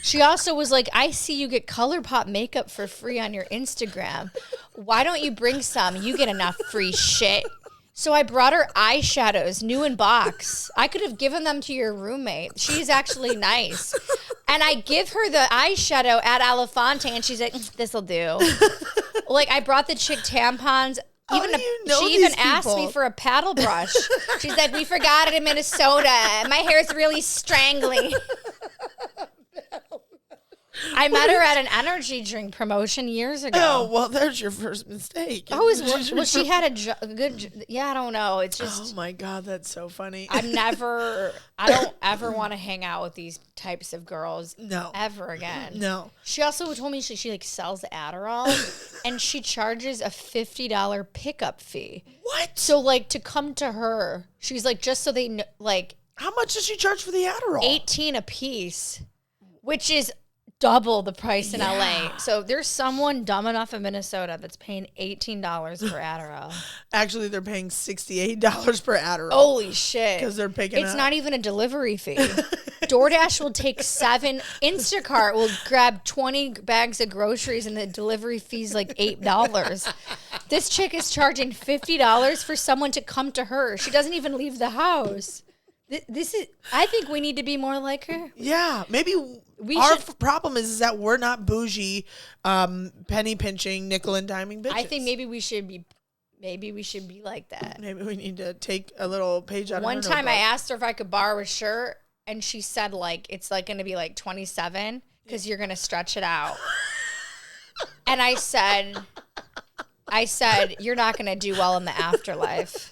She also was like, I see you get ColourPop makeup for free on your Instagram. Why don't you bring some? You get enough free shit. So I brought her eyeshadows, new in box. I could have given them to your roommate. She's actually nice. And I give her the eyeshadow at Elefante, and she's like, this'll do. Like, I brought the chick tampons. She even asked me for a paddle brush. She's like, we forgot it in Minnesota. My hair's really strangly. I met her at an energy drink promotion years ago.
Oh, well, there's your first mistake.
Well, she had a good, yeah, I don't know. It's just.
Oh, my God, that's so funny.
I don't ever want to hang out with these types of girls.
No.
Ever again.
No.
She also told me she like sells Adderall and she charges a $50 pickup fee.
What?
So like to come to her, she's like, just so they know, like.
How much does she charge for the Adderall?
$18 a piece, which is double the price in LA. So there's someone dumb enough in Minnesota that's paying $18 for Adderall.
Actually, they're paying $68 per Adderall.
Holy shit.
Because they're picking
It's
up.
not even a delivery fee. DoorDash will take 7. Instacart will grab 20 bags of groceries and the delivery fee's like $8. This chick is charging $50 for someone to come to her. She doesn't even leave the house. This is. I think we need to be more like her.
Yeah, maybe our problem is that we're not bougie, penny pinching, nickel and diming bitches.
I think maybe we should be. Maybe we should be like that.
Maybe we need to take a little page out of
One
her
time
notebook.
I asked her if I could borrow a shirt, and she said like it's like going to be like 27 because you're going to stretch it out. And I said, you're not going to do well in the afterlife.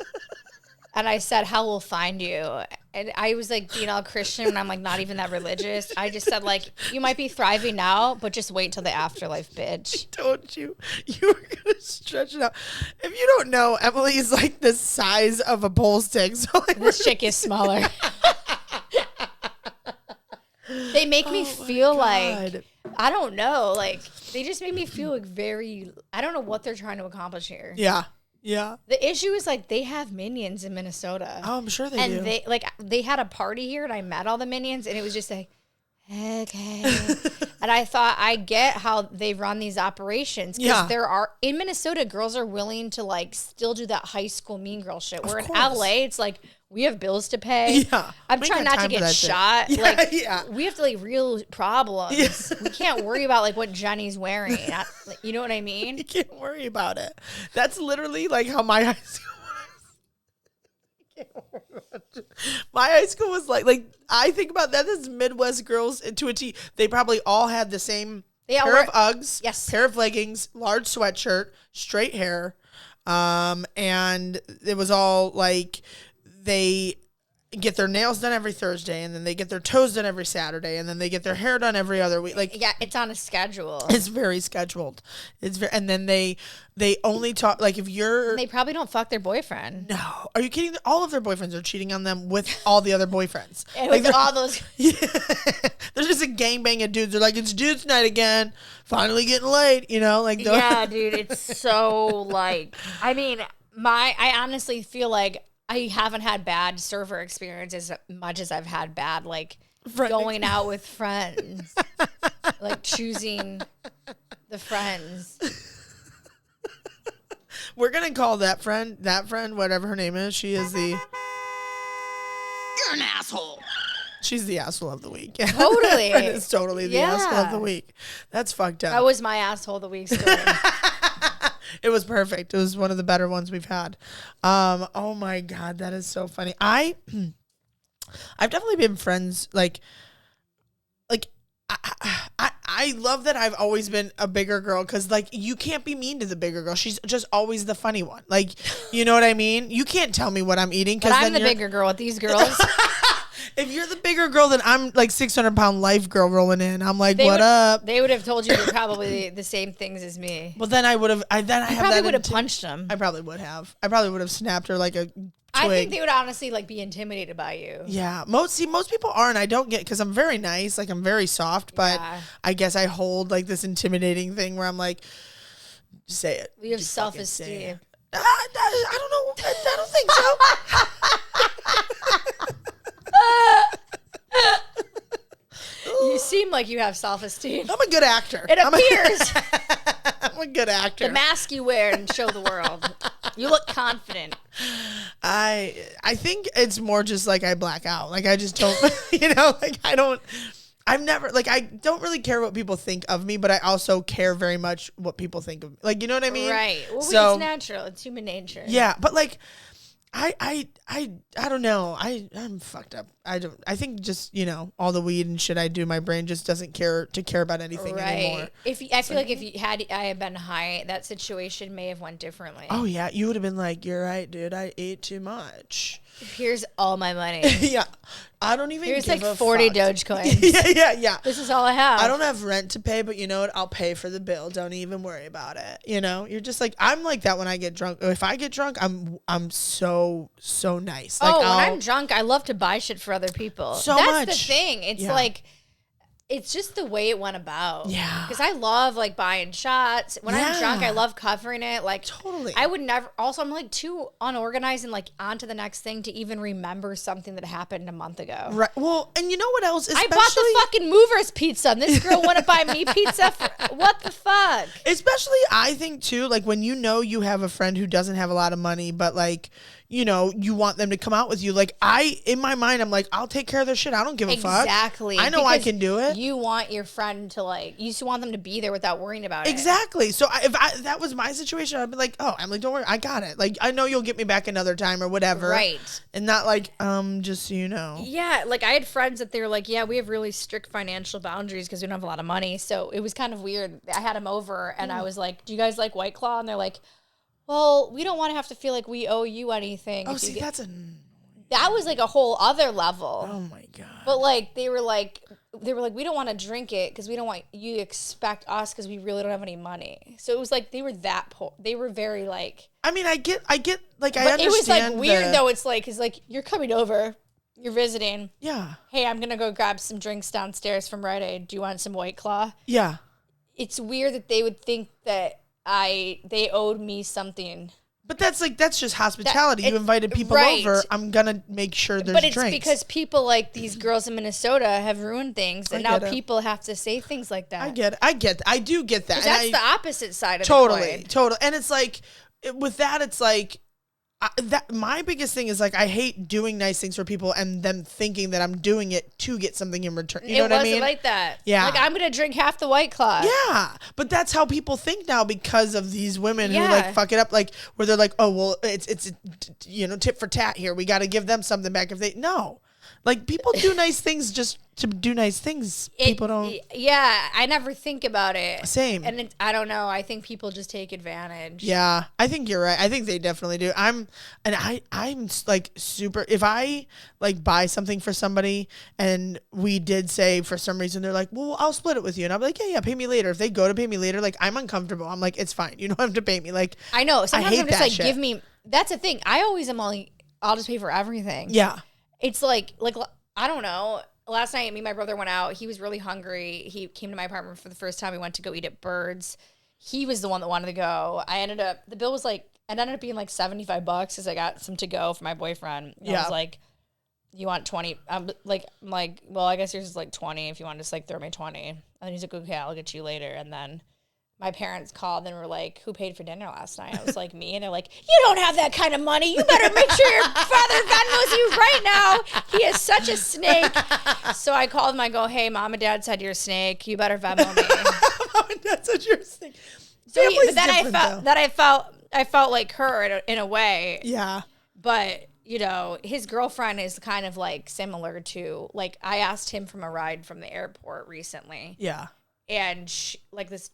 And I said, hell will find you. And I was like being all Christian, and I'm like not even that religious. I just said like, you might be thriving now, but just wait till the afterlife, bitch.
I told you were going to stretch it out. If you don't know, Emily's like the size of a pole stick. So like
This chick is smaller. They make me feel like, I don't know, like they just make me feel like very, I don't know what they're trying to accomplish here.
Yeah. Yeah.
The issue is like they have minions in Minnesota.
Oh, I'm sure they
and
do.
And they had a party here and I met all the minions and it was just like, okay. And I thought, I get how they run these operations. Because there are, in Minnesota, girls are willing to like still do that high school mean girl shit. Where in LA, it's like, we have bills to pay.
Yeah.
I'm
We
trying
ain't got
not to
time for
get
that shit.
shot.
Yeah,
Like,
yeah.
we have to like real problems.
Yeah.
We can't worry about like what Jenny's wearing. You know what I mean?
You can't worry about it. That's literally like how my high school was. My high school was like I think about that as Midwest girls to a T. They probably all had the same pair of Uggs, pair of leggings, large sweatshirt, straight hair, and it was all like they get their nails done every Thursday, and then they get their toes done every Saturday, and then they get their hair done every other week. Like,
yeah, it's on a schedule.
It's very scheduled. And then they only talk like if you're.
They probably don't fuck their boyfriend.
No, are you kidding? All of their boyfriends are cheating on them with all the other boyfriends.
And
like
with all those.
Yeah, there's just a gangbang of dudes. They're like, it's dudes night again. Finally getting late. You know, like.
Yeah, dude, it's so like. I mean, I honestly feel like I haven't had bad server experiences as much as I've had bad like going out with friends, like choosing the friends.
We're gonna call that friend, whatever her name is. She is the.
You're an asshole.
She's the asshole of the week.
Totally.
It's totally the asshole of the week. That's fucked up.
That was my asshole of the week story.
It was perfect. It was one of the better ones we've had. Oh my God, that is so funny. I've definitely been friends I love that I've always been a bigger girl because like you can't be mean to the bigger girl. She's just always the funny one. Like, you know what I mean? You can't tell me what I'm eating
because I'm the bigger girl with these girls.
If you're the bigger girl, then I'm like 600-pound life girl rolling in. I'm like, what up?
They would have told you probably the same things as me.
Well, then I would have. I
probably would have punched them.
I probably would have. I probably would have snapped her like a twig.
I think they would honestly like be intimidated by you.
Yeah, most people are, and I don't get because I'm very nice, like I'm very soft, but I guess I hold like this intimidating thing where I'm like, say it.
We have self-esteem.
I don't know. I don't think so.
You seem like you have self-esteem.
I'm a good actor.
It appears.
I'm a good actor.
The mask you wear and show the world. You look confident.
I think it's more just like I black out. Like I just don't, like I don't really care what people think of me, but I also care very much what people think of me. Like, you know what I mean?
Right. Well,
so,
it's natural. It's human nature.
Yeah. But like, I don't know. I'm fucked up. I think just, all the weed and shit I do, my brain just doesn't care about anything anymore.
I feel like if I had been high, that situation may have went differently.
Oh yeah. You would have been like, you're right, dude. I ate too much.
Here's all my money.
Yeah. I don't even
Here's
give
like
a
40
fuck.
Dogecoins.
Yeah.
This is all I have.
I don't have rent to pay, but you know what? I'll pay for the bill. Don't even worry about it. You're just like, I'm like that when I get drunk. If I get drunk, I'm so nice. Like,
when I'm drunk, I love to buy shit for other people. That's the thing. It's like, it's just the way it went about.
Yeah.
Because I love like buying shots. When I'm drunk, I love covering it. Like
totally.
I would never. Also, I'm like too unorganized and like on to the next thing to even remember something that happened a month ago.
Right. Well, and you know what else?
I bought the fucking Movers pizza, and this girl want to buy me pizza. What the fuck?
Especially, I think too, like when you know you have a friend who doesn't have a lot of money, but like, you know, you want them to come out with you. Like in my mind, I'm like, I'll take care of their shit. I don't give a fuck.
Exactly.
I know I can do it.
You want your friend to like, you just want them to be there without worrying about it.
Exactly. So if that was my situation, I'd be like, oh, Emily, don't worry. I got it. Like, I know you'll get me back another time or whatever. Right. And not like, just so you know.
Yeah. Like I had friends that they were like, yeah, we have really strict financial boundaries because we don't have a lot of money. So it was kind of weird. I had them over and I was like, do you guys like White Claw? And they're like, well, we don't want to have to feel like we owe you anything.
Oh, see,
that was like a whole other level.
Oh my God.
But like they were like, we don't want to drink it because we don't want you to expect us because we really don't have any money. So it was like they were that poor. They were very like.
I mean, I get. Like
but
I understand.
It was like weird though. It's like, 'cause like you're coming over, you're visiting.
Yeah.
Hey, I'm gonna go grab some drinks downstairs from Rite Aid. Do you want some White Claw?
Yeah.
It's weird that they would think that they owed me something.
But that's just hospitality. You invited people over. I'm gonna make sure there's drinks. But it's
because people like these girls in Minnesota have ruined things, and now people have to say things like that.
I do get that.
That's the opposite side of the coin.
Totally. And it's like with that, it's like. My biggest thing is like I hate doing nice things for people and them thinking that I'm doing it to get something in return. You know what I mean?
It wasn't like that.
Yeah.
Like I'm gonna drink half the White Claw.
Yeah, but that's how people think now because of these women who like fuck it up. Like where they're like, oh well, it's tit for tat here. We got to give them something back if they Like people do nice things just to do nice things. People don't.
Yeah, I never think about it.
Same.
And I don't know. I think people just take advantage.
Yeah, I think you're right. I think they definitely do. I'm like super. If I like buy something for somebody and we did say for some reason they're like, well, I'll split it with you, and I'm like, yeah, pay me later. If they go to pay me later, like I'm uncomfortable. I'm like, it's fine. You don't have to pay me. Like
I know. Sometimes I'm just like,
shit.
give me. That's the thing. I always am like, I'll just pay for everything.
Yeah.
It's like I don't know. Last night, me and my brother went out. He was really hungry. He came to my apartment for the first time. We went to go eat at Birds. He was the one that wanted to go. The bill was like, it ended up being like $75 because I got some to go for my boyfriend. And I was like, you want 20? I'm like, well, I guess yours is like 20 if you want to just like throw me 20. And he's like, okay, I'll get you later. And then my parents called and were like, who paid for dinner last night? I was like, me. And they're like, you don't have that kind of money. You better make sure your father Venmos you right now. He is such a snake. So I called him. I go, hey, mom and dad said you're a snake. You better Venmo me.
Mom and dad said you're a snake.
But then I felt like her in a way.
Yeah.
But, his girlfriend is kind of like similar to, like, I asked him from a ride from the airport recently.
Yeah.
And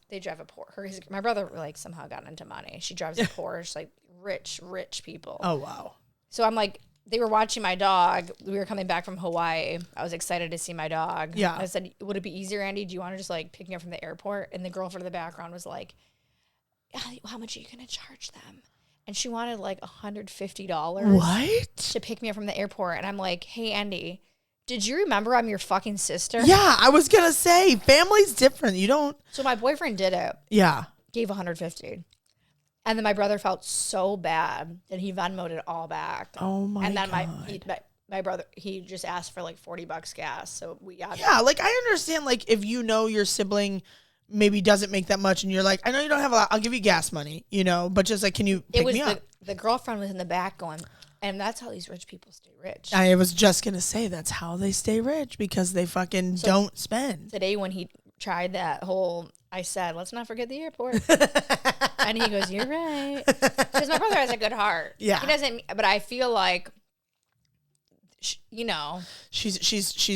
they drive a Porsche. My brother like somehow got into money. She drives a Porsche, like rich people.
Oh wow!
So I'm like, they were watching my dog. We were coming back from Hawaii. I was excited to see my dog.
Yeah.
I said, would it be easier, Andy? Do you want to just like pick me up from the airport? And the girlfriend in the background was like, how much are you gonna charge them? And she wanted like $150.
What?
To pick me up from the airport. And I'm like, hey, Andy. Did you remember I'm your fucking sister?
Yeah, I was going to say, family's different. You don't.
So my boyfriend did it.
Yeah.
Gave $150. And then my brother felt so bad that he Venmo'd it all back.
Oh my God.
And then my brother, he just asked for like $40 gas. So we got
like I understand like if your sibling maybe doesn't make that much and you're like, I know you don't have a lot, I'll give you gas money, but just like, can you pick me up?
The girlfriend was in the back going, and that's how these rich people stay rich.
I was just going to say that's how they stay rich because they fucking don't spend.
Today when he tried that whole, I said, let's not forget the airport. And he goes, you're right. Because my brother has a good heart.
Yeah.
He doesn't, but I feel like,
she's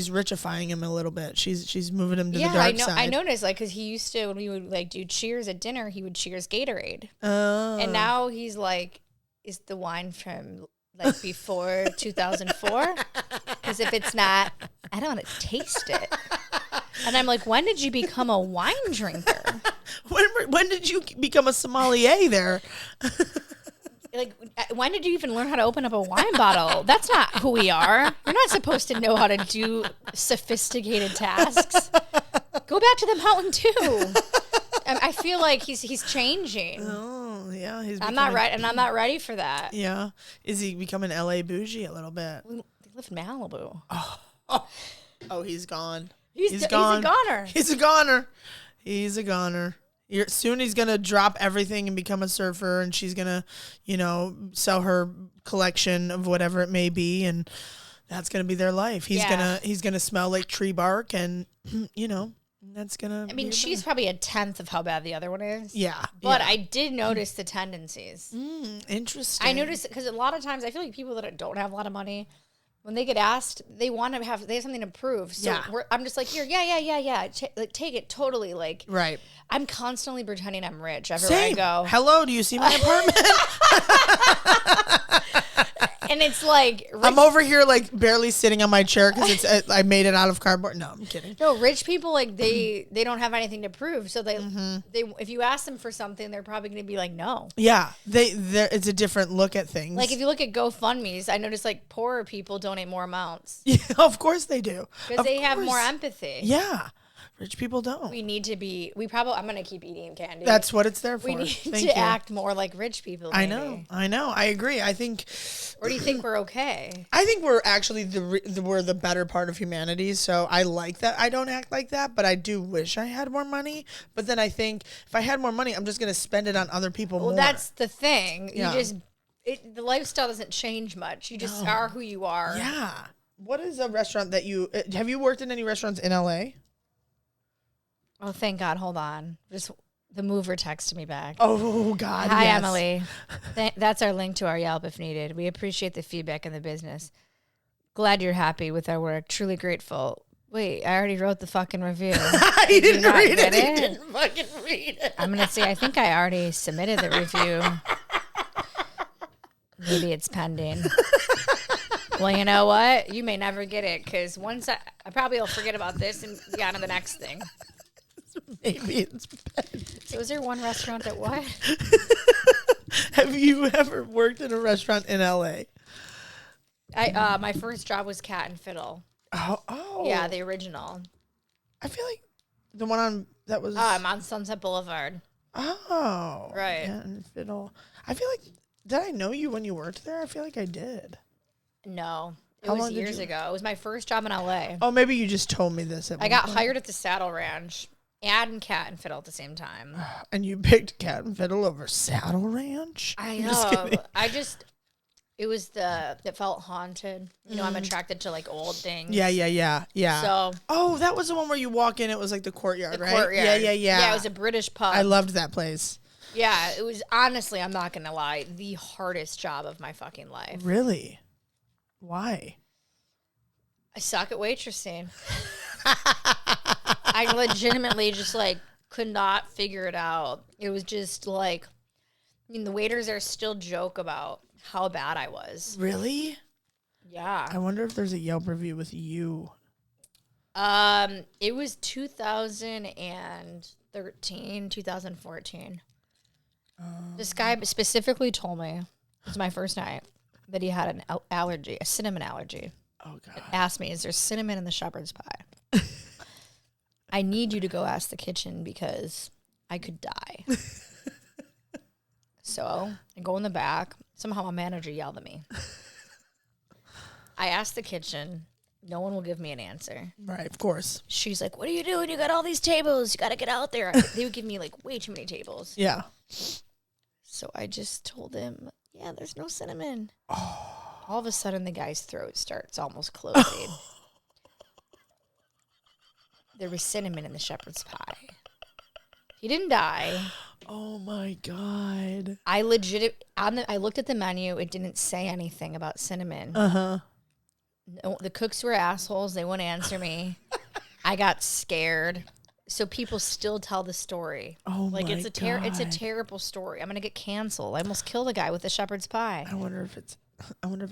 richifying him a little bit. She's moving him to the dark side.
I noticed like, because he used to, when we would like do cheers at dinner, he would cheers Gatorade.
Oh.
And now he's like, is the wine from like before 2004? Because if it's not, I don't want to taste it. And I'm like, when did you become a wine drinker?
When did you become a sommelier there?
Like, when did you even learn how to open up a wine bottle? That's not who we are. You're not supposed to know how to do sophisticated tasks. Go back to the mountain too. I feel like he's changing.
Oh yeah,
I'm not ready, and I'm not ready for that.
Yeah, is he becoming LA bougie a little bit?
They live in Malibu.
Oh, he's gone.
He's gone. He's a goner.
He's a goner. He's a goner. Soon he's gonna drop everything and become a surfer, and she's gonna, sell her collection of whatever it may be, and that's gonna be their life. He's gonna smell like tree bark, and that's gonna.
I mean, she's probably a tenth of how bad the other one is.
Yeah,
but I did notice the tendencies.
Interesting.
I noticed because a lot of times I feel like people that don't have a lot of money, when they get asked, they have something to prove. So I'm just like, here, yeah. Take it totally. Like,
right.
I'm constantly pretending I'm rich everywhere I go.
Hello, do you see my apartment?
And it's like
I'm over here like barely sitting on my chair because I made it out of cardboard. No, I'm kidding.
No, rich people like they don't have anything to prove, so they if you ask them for something, they're probably going to be like no.
Yeah, it's a different look at things.
Like if you look at GoFundMe's, I notice like poorer people donate more amounts.
Yeah, of course they do
because they have more empathy.
Yeah. Rich people don't.
I'm going to keep eating candy.
That's what it's there for.
We need to act more like rich people. Maybe.
I know. I agree. I think.
Or do you think we're okay?
I think we're actually we're the better part of humanity. So I like that. I don't act like that, but I do wish I had more money. But then I think if I had more money, I'm just going to spend it on other people more.
Well, that's the thing.
Yeah.
The lifestyle doesn't change much. You just are who you are.
Yeah. What is a restaurant that have you worked in any restaurants in LA?
Oh, thank God. Hold on. Just the mover texted me back.
Oh, God.
Hi,
yes.
Emilie. That's our link to our Yelp if needed. We appreciate the feedback in the business. Glad you're happy with our work. Truly grateful. Wait, I already wrote the fucking review.
I didn't read it. He didn't fucking read it.
I'm going to say, I think I already submitted the review. Maybe it's pending. Well, you know what? You may never get it because once I probably will forget about this and get on to the next thing.
Maybe it's bad.
So is there one restaurant that what?
Have you ever worked in a restaurant in LA?
My first job was Cat and Fiddle.
Oh.
Yeah, the original.
I feel like the one that was
I'm on Sunset Boulevard.
Oh.
Right.
Cat and Fiddle. I feel like did I know you when you worked there? I feel like I did.
No. It was years ago. It was my first job in LA.
Oh, maybe you just told me this.
I got hired at the Saddle Ranch and Cat and Fiddle at the same time.
And you picked Cat and Fiddle over Saddle Ranch?
I know. It felt haunted. You know, I'm attracted to like old things.
Yeah.
So.
Oh, that was the one where you walk in. It was like the courtyard, right?
Courtyard.
Yeah.
Yeah, it was a British pub.
I loved that place.
Yeah, it was honestly, I'm not going to lie, the hardest job of my fucking life.
Really? Why?
I suck at waitressing. I legitimately just like could not figure it out. It was just like, the waiters there still joke about how bad I was.
Really?
Yeah.
I wonder if there's a Yelp review with you.
It was 2013, 2014. This guy specifically told me, it was my first night, that he had an allergy, a cinnamon allergy.
Oh, God.
Asked me, is there cinnamon in the shepherd's pie? I need you to go ask the kitchen because I could die. So I go in the back. Somehow my manager yelled at me. I asked the kitchen. No one will give me an answer.
Right, of course.
She's like, what are you doing? You got all these tables. You got to get out there. They would give me like way too many tables.
Yeah.
So I just told him, yeah, there's no cinnamon. Oh. All of a sudden, the guy's throat starts almost closing. There was cinnamon in the shepherd's pie. He didn't die.
Oh, my God.
I looked at the menu. It didn't say anything about cinnamon.
Uh-huh.
No, the cooks were assholes. They wouldn't answer me. I got scared. So people still tell the story.
Oh,
like
my
it's a terrible story. I'm gonna get canceled. I almost killed a guy with a shepherd's pie.
I wonder if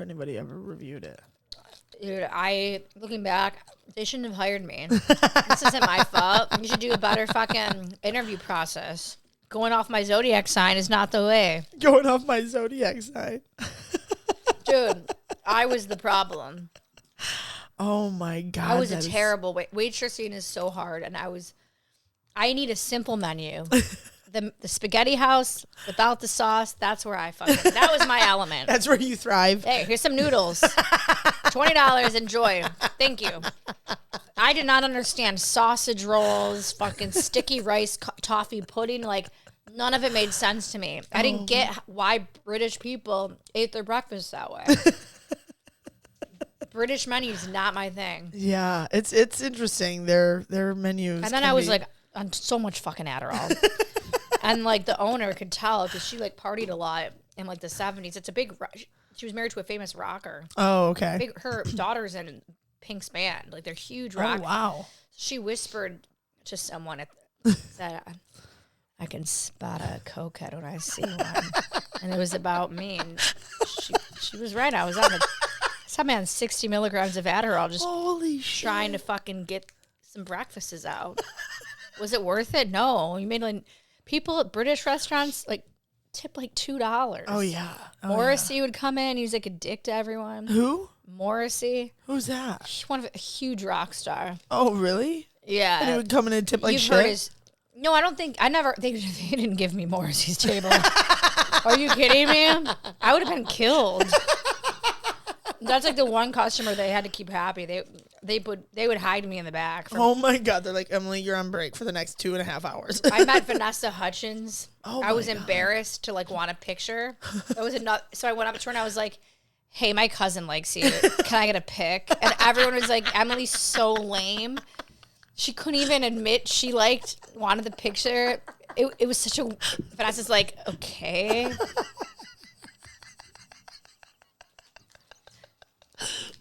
anybody ever reviewed it.
Dude, looking back, they shouldn't have hired me. This isn't my fault. You should do a better fucking interview process. Going off my zodiac sign is not the way.
Going off my zodiac sign.
Dude, I was the problem.
Oh my God.
I was a terrible waitressing is so hard, and I need a simple menu. The spaghetti house without the sauce, that's where that was my element.
That's where you thrive.
Hey, here's some noodles. $20, enjoy. Thank you. I did not understand sausage rolls, fucking sticky rice, toffee pudding. Like, none of it made sense to me. I didn't get why British people ate their breakfast that way. British menu is not my thing.
Yeah, it's interesting. Their menus.
And then I was like on so much fucking Adderall. And like the owner could tell because she like partied a lot in like the 70s. It's a big she was married to a famous rocker.
Oh, okay.
Her daughter's in Pink's band. Like they're huge rockers.
Oh, wow.
She whispered to someone said, I can spot a cokehead when I see one. And it was about me. And she was right. I was on 60 milligrams of Adderall just
holy
trying to fucking get some breakfasts out. Was it worth it? No. You made like people at British restaurants like tip like $2.
Oh yeah.
Morrissey would come in. He was like a dick to everyone.
Who?
Morrissey.
Who's that?
He's a huge rock star.
Oh really?
Yeah.
And he would come in and tip like shit.
Heard no, I don't think they didn't give me Morrissey's table. Are you kidding me? I would have been killed. That's like the one customer they had to keep happy. They would hide me in the back.
Oh my God. They're like, Emily, you're on break for the next 2.5 hours.
I met Vanessa Hutchins.
Oh
I was embarrassed to like want a picture. So I went up to her and I was like, hey, my cousin likes you. Can I get a pic? And everyone was like, Emily's so lame. She couldn't even admit she wanted the picture. It was such a, Vanessa's like, okay.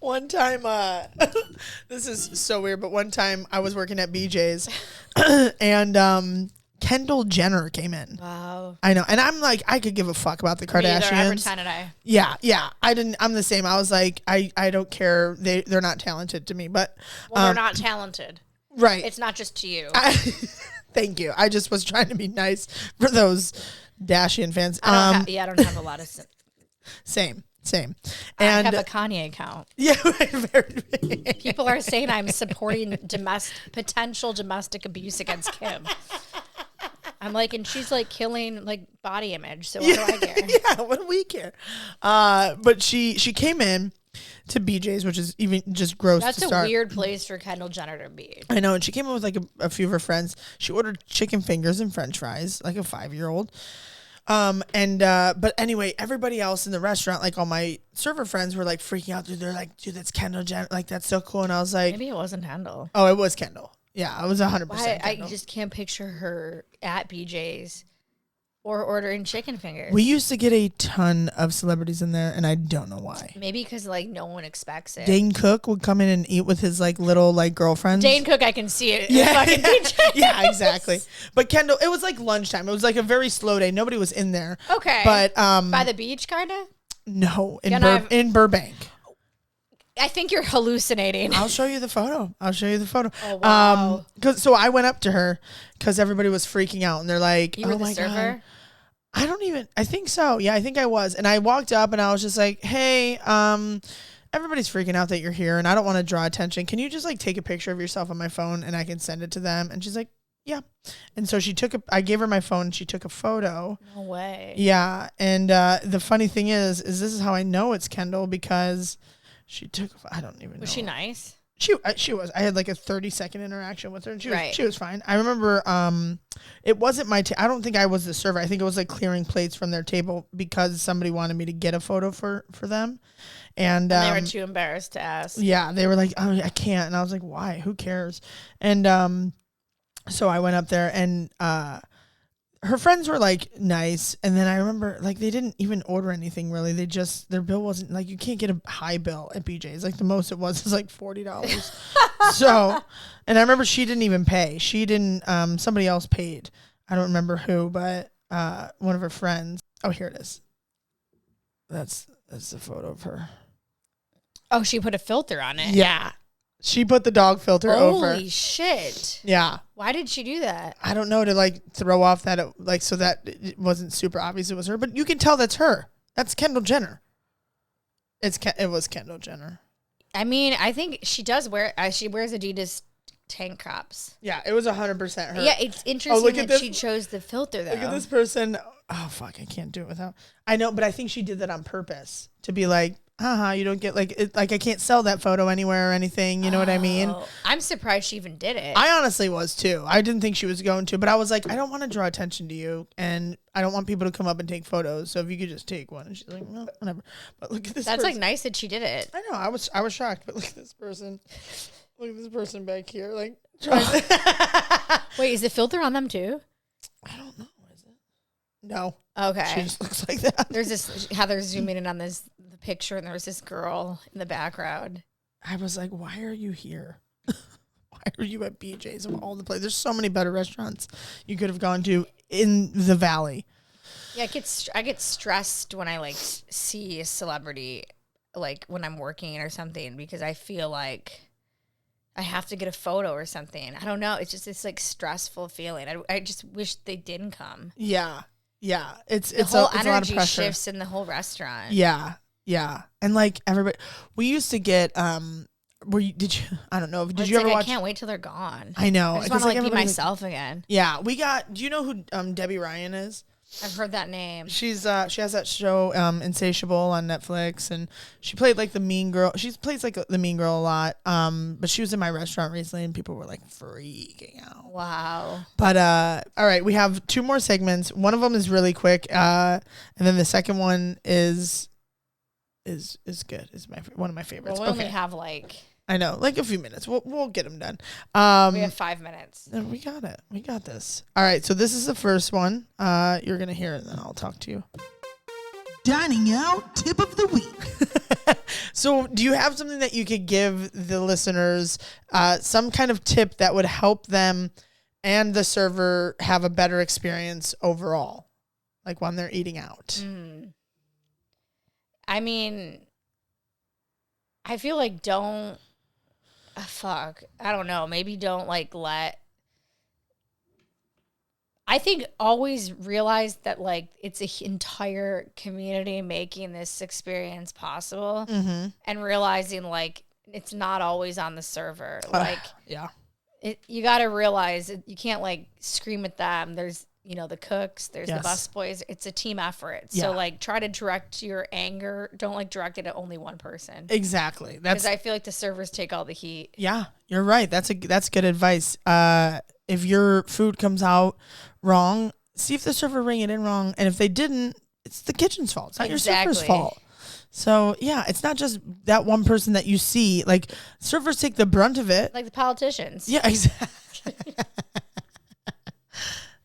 One time, this is so weird, but one time I was working at BJ's and Kendall Jenner came in.
Wow.
I know. And I'm like, I could give a fuck about the Kardashians. Yeah. I'm the same. I was like, I don't care. They're not talented to me, but.
Well, they're not talented.
Right.
It's not just to you.
Thank you. I just was trying to be nice for those Dashian fans.
I don't have a lot of.
Same. And
I have a Kanye account.
Yeah, right.
People are saying I'm supporting potential domestic abuse against Kim. I'm like, and she's like killing like body image. So what do I care?
Yeah, what do we care? But she came in to BJ's, which is even just gross.
That's
to start.
a weird place for Kendall Jenner to be.
I know, and she came in with like a few of her friends. She ordered chicken fingers and French fries, like a 5-year-old. But anyway, everybody else in the restaurant, like all my server friends were like freaking out. They're like, dude, that's Kendall Jenner. Like, that's so cool. And I was like,
maybe it wasn't Kendall.
Oh, it was Kendall. Yeah, it was 100%
I just can't picture her at BJ's or ordering chicken fingers.
We used to get a ton of celebrities in there, and I don't know why.
Maybe because like no one expects it.
Dane Cook would come in and eat with his like little like girlfriends.
Dane Cook, I can see it.
Yeah, yeah, exactly. But Kendall, it was like lunchtime. It was like a very slow day. Nobody was in there.
Okay,
but
by the beach, kind of.
No, in Burbank.
I think you're hallucinating.
I'll show you the photo.
Oh, wow.
So I went up to her because everybody was freaking out, and they're like,
"You were the server."
God. I think so. Yeah, I think I was. And I walked up and I was just like, hey, everybody's freaking out that you're here and I don't want to draw attention. Can you just like take a picture of yourself on my phone and I can send it to them? And she's like, yeah. And so I gave her my phone and she took a photo.
No way.
Yeah. And the funny thing is this is how I know it's Kendall because she took, I don't even know.
Was she nice?
She was. I had like a 30-second interaction with her, and she was fine. I remember it wasn't my. I don't think I was the server. I think it was like clearing plates from their table because somebody wanted me to get a photo for them, and
they were too embarrassed to ask.
Yeah, they were like, "Oh, I can't," and I was like, "Why? Who cares?" And so I went up there, and her friends were like nice, and then I remember like they didn't even order anything really. They just their bill wasn't like you can't get a high bill at BJ's. Like the most it was like $40. So, and I remember she didn't even pay. She didn't. Somebody else paid. I don't remember who, but one of her friends. Oh, here it is. That's the photo of her.
Oh, she put a filter on it.
Yeah. She put the dog filter over.
Holy shit.
Yeah.
Why did she do that?
I don't know, to like throw off that, so that it wasn't super obvious it was her, but you can tell that's her. That's Kendall Jenner. It was Kendall Jenner.
I mean, I think she does wear. She wears Adidas tank tops.
Yeah, it was 100% her.
Yeah, it's interesting that she chose the filter though.
Look at this person. Oh fuck, I can't do it without. I know, but I think she did that on purpose to be like, you don't get like it, like I can't sell that photo anywhere or anything. You know what I mean?
I'm surprised she even did it.
I honestly was too. I didn't think she was going to, but I was like, I don't want to draw attention to you, and I don't want people to come up and take photos. So if you could just take one, and she's like, well, whatever. But look at this.
That's
person.
like nice that she did it.
I know. I was shocked, but look at this person. Look at this person back here, like.
Wait, is the filter on them too?
I don't know. Is it? No.
Okay.
She just looks like that.
There's this how they're zooming in on the picture, and there was this girl in the background.
I was like, why are you here? Why are you at BJ's of all the places? There's so many better restaurants you could have gone to in the valley.
Yeah, I get stressed when I like see a celebrity, like when I'm working or something, because I feel like I have to get a photo or something. I don't know. It's just this like stressful feeling. I just wish they didn't come.
Yeah. Yeah. It's
a
lot of
energy
pressure.
shifts in the whole restaurant.
Yeah. Yeah. And like everybody, we used to get, I don't know. Did you ever watch?
I can't wait till they're gone.
I know.
I just want to like be myself again.
Yeah. Do you know who Debbie Ryan is?
I've heard that name.
She has that show Insatiable on Netflix, and she played like the mean girl. She plays like the mean girl a lot. But she was in my restaurant recently, and people were like freaking out.
Wow.
But all right, we have 2 more segments. One of them is really quick, and then the second one is good. Is one of my favorites.
Well, we only have like.
I know, like a few minutes. We'll get them done.
We have 5 minutes.
We got it. We got this. All right, so this is the first one. You're gonna hear it, and then I'll talk to you.
Dining out tip of the week.
So, do you have something that you could give the listeners, some kind of tip that would help them and the server have a better experience overall, like when they're eating out?
I mean, I feel like I don't know. Maybe don't like I think always realize that like it's an entire community making this experience possible, and realizing like it's not always on the server. Like,
yeah,
you got to realize you can't like scream at them. There's the cooks, there's the busboys. It's a team effort.
Yeah.
So like try to direct your anger. Don't like direct it at only one person.
Exactly.
Because I feel like the servers take all the heat.
Yeah, you're right. That's good advice. If your food comes out wrong, see if the server rang it in wrong. And if they didn't, it's the kitchen's fault. It's not your server's fault. So yeah, it's not just that one person that you see. Like servers take the brunt of it.
Like the politicians.
Yeah, exactly.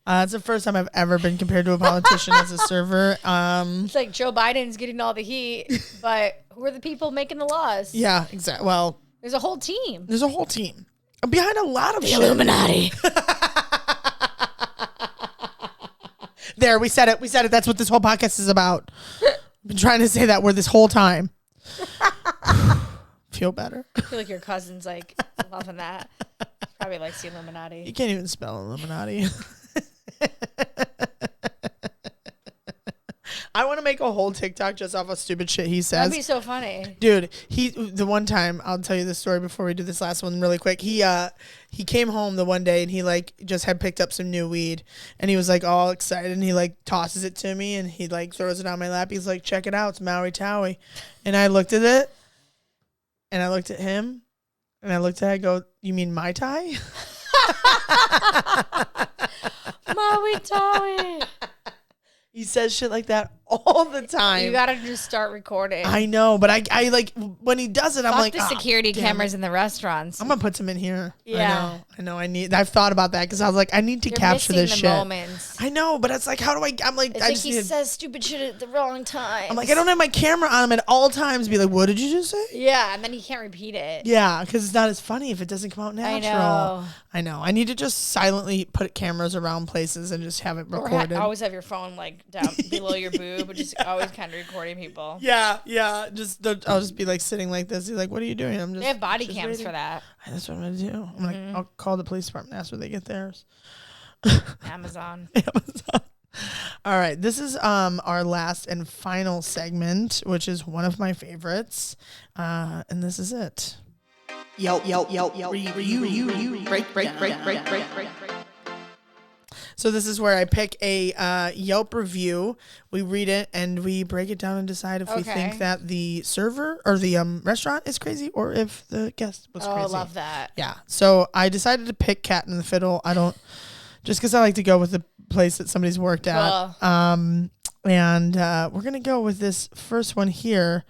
It's the first time I've ever been compared to a politician as a server.
It's like Joe Biden's getting all the heat, but who are the people making the laws?
Yeah, exactly. Well,
there's a whole team.
There's a whole team behind a lot of
the
shit.
Illuminati.
There, we said it. We said it. That's what this whole podcast is about. I've been trying to say that word this whole time. Feel better.
I feel like your cousin's like loving that. Probably likes the Illuminati.
You can't even spell Illuminati. I want to make a whole TikTok just off of stupid shit he says.
That'd be so funny.
Dude, the one time, I'll tell you this story before we do this last one really quick. He came home the one day and he like just had picked up some new weed and he was like all excited and he like tosses it to me and he like throws it on my lap. He's like, check it out. It's Maui Taui. And I looked at it and I looked at him and I looked at it. I go, you mean Mai Tai?
Maui Taui.
He says shit like that all the time.
You gotta just start recording.
I know, but I like when he does it, I'm like,
the security cameras in the restaurants.
I'm gonna put some in here.
Yeah,
I know. I've thought about that because I was like, I need to capture this shit.
Moments.
I know, but it's like, how do I'm like,
it's like he says stupid shit at the wrong time.
I'm like, I don't have my camera on him at all times. Be like, what did you just say?
Yeah, and then he can't repeat it.
Yeah, because it's not as funny if it doesn't come out natural. I know. I need to just silently put cameras around places and just have it recorded.
Or always have your phone like down below your boob, but just always kind of recording people.
Yeah. I'll just be like sitting like this. He's like, what are you doing?
They have body cams waiting for that.
That's what I'm gonna do. I'm like, I'll call the police department, ask where they get theirs.
Amazon.
All right, this is our last and final segment, which is one of my favorites, and this is it.
Yelp, review, break.
So this is where I pick a Yelp review. We read it and we break it down and decide if we think that the server or the restaurant is crazy or if the guest was crazy.
Oh, love that.
Yeah. So I decided to pick Cat and the Fiddle. Just because I like to go with the place that somebody's worked at. And we're gonna go with this first one here,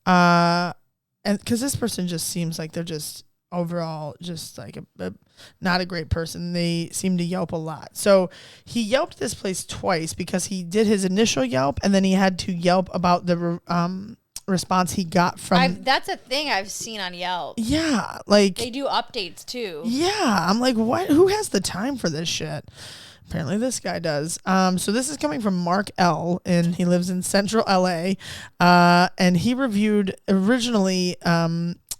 and because this person just seems like they're just overall just like a not a great person. They seem to Yelp a lot. So he Yelped this place twice because he did his initial Yelp and then he had to Yelp about the response he got from.
That's a thing I've seen on Yelp.
Yeah, like
they do updates too.
Yeah, I'm like, what? Who has the time for this shit? Apparently this guy does. So this is coming from Mark L. and he lives in Central LA. And he reviewed originally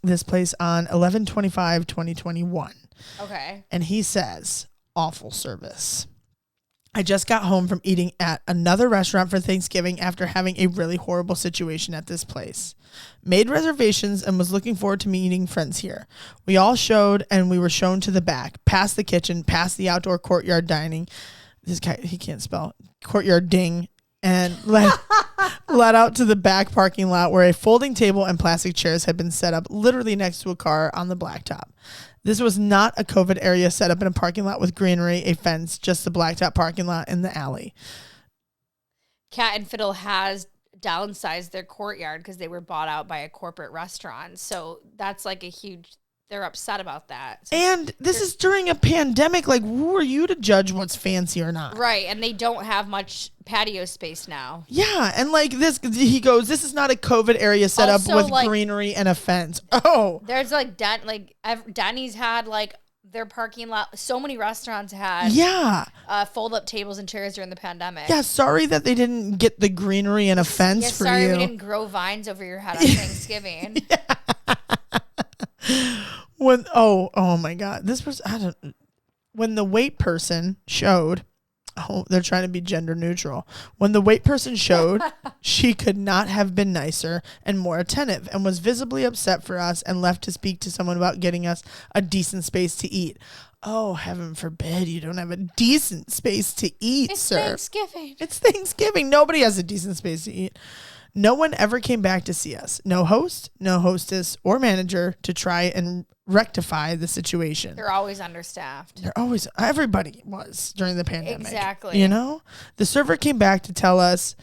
this place on 11/25/2021.
Okay.
And he says, awful service. I just got home from eating at another restaurant for Thanksgiving after having a really horrible situation at this place. Made reservations and was looking forward to meeting friends here. We all showed and we were shown to the back, past the kitchen, past the outdoor courtyard dining. This guy, he can't spell. Courtyard ding. And led out to the back parking lot where a folding table and plastic chairs had been set up literally next to a car on the blacktop. This was not a COVID area set up in a parking lot with greenery, a fence, just the blacktop parking lot in the alley.
Cat and Fiddle has downsized their courtyard because they were bought out by a corporate restaurant. So that's like a huge... They're upset about that. So
and this is during a pandemic. Like, who are you to judge what's fancy or not?
Right. And they don't have much patio space now.
Yeah. And like this, he goes, this is not a COVID area set
also,
up with
like,
greenery and a fence. Oh.
There's like, Denny's had like their parking lot. So many restaurants had fold up tables and chairs during the pandemic.
Yeah. Sorry that they didn't get the greenery and a fence for
sorry
you.
We didn't grow vines over your head on Thanksgiving.
When oh my God, this person when the wait person showed, they're trying to be gender neutral. When the wait person showed, she could not have been nicer and more attentive, and was visibly upset for us and left to speak to someone about getting us a decent space to eat. Oh, heaven forbid you don't have a decent space to eat,
it's
sir.
Thanksgiving.
It's Thanksgiving. Nobody has a decent space to eat. No one ever came back to see us. No host, no hostess, or manager to try and rectify the situation.
They're always understaffed.
Everybody was during the pandemic.
Exactly.
You know? The server came back to tell us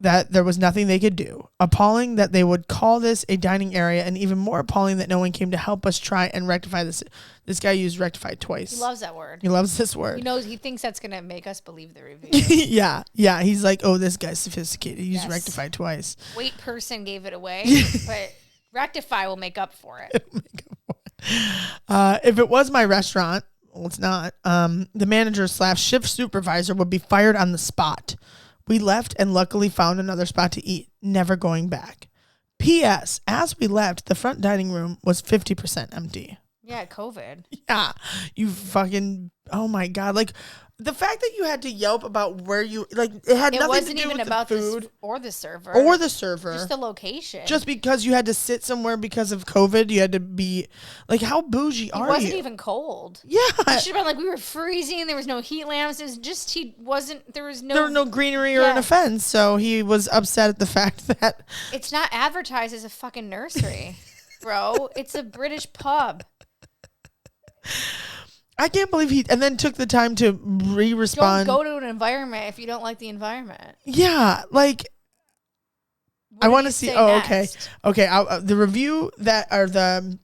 that there was nothing they could do. Appalling that they would call this a dining area, and even more appalling that no one came to help us try and rectify this. This guy used rectify twice.
He loves that word.
He loves this word.
He thinks that's going to make us believe the review.
Yeah. He's like, oh, this guy's sophisticated. He used rectify twice.
Wait person gave it away, but rectify will make up for it.
If it was my restaurant, well, it's not, the manager / shift supervisor would be fired on the spot. We left and luckily found another spot to eat, never going back. P.S. As we left, the front dining room was 50% empty.
Yeah, COVID.
Yeah. You fucking, oh my God. Like, the fact that you had to Yelp about where you, like, it had nothing to do with the food.
Or the server.
Just
the location.
Just because you had to sit somewhere because of COVID, you had to be, like, how bougie are you?
It wasn't even cold.
Yeah.
It should have been like, we were freezing, there was no heat lamps, it was just, there was no
greenery or an offense, so he was upset at the fact that.
It's not advertised as a fucking nursery, bro. It's a British pub.
I can't believe he and then took the time to respond.
Don't go to an environment if you don't like the environment.
Yeah, like I want to see. Oh,
next?
okay. The review the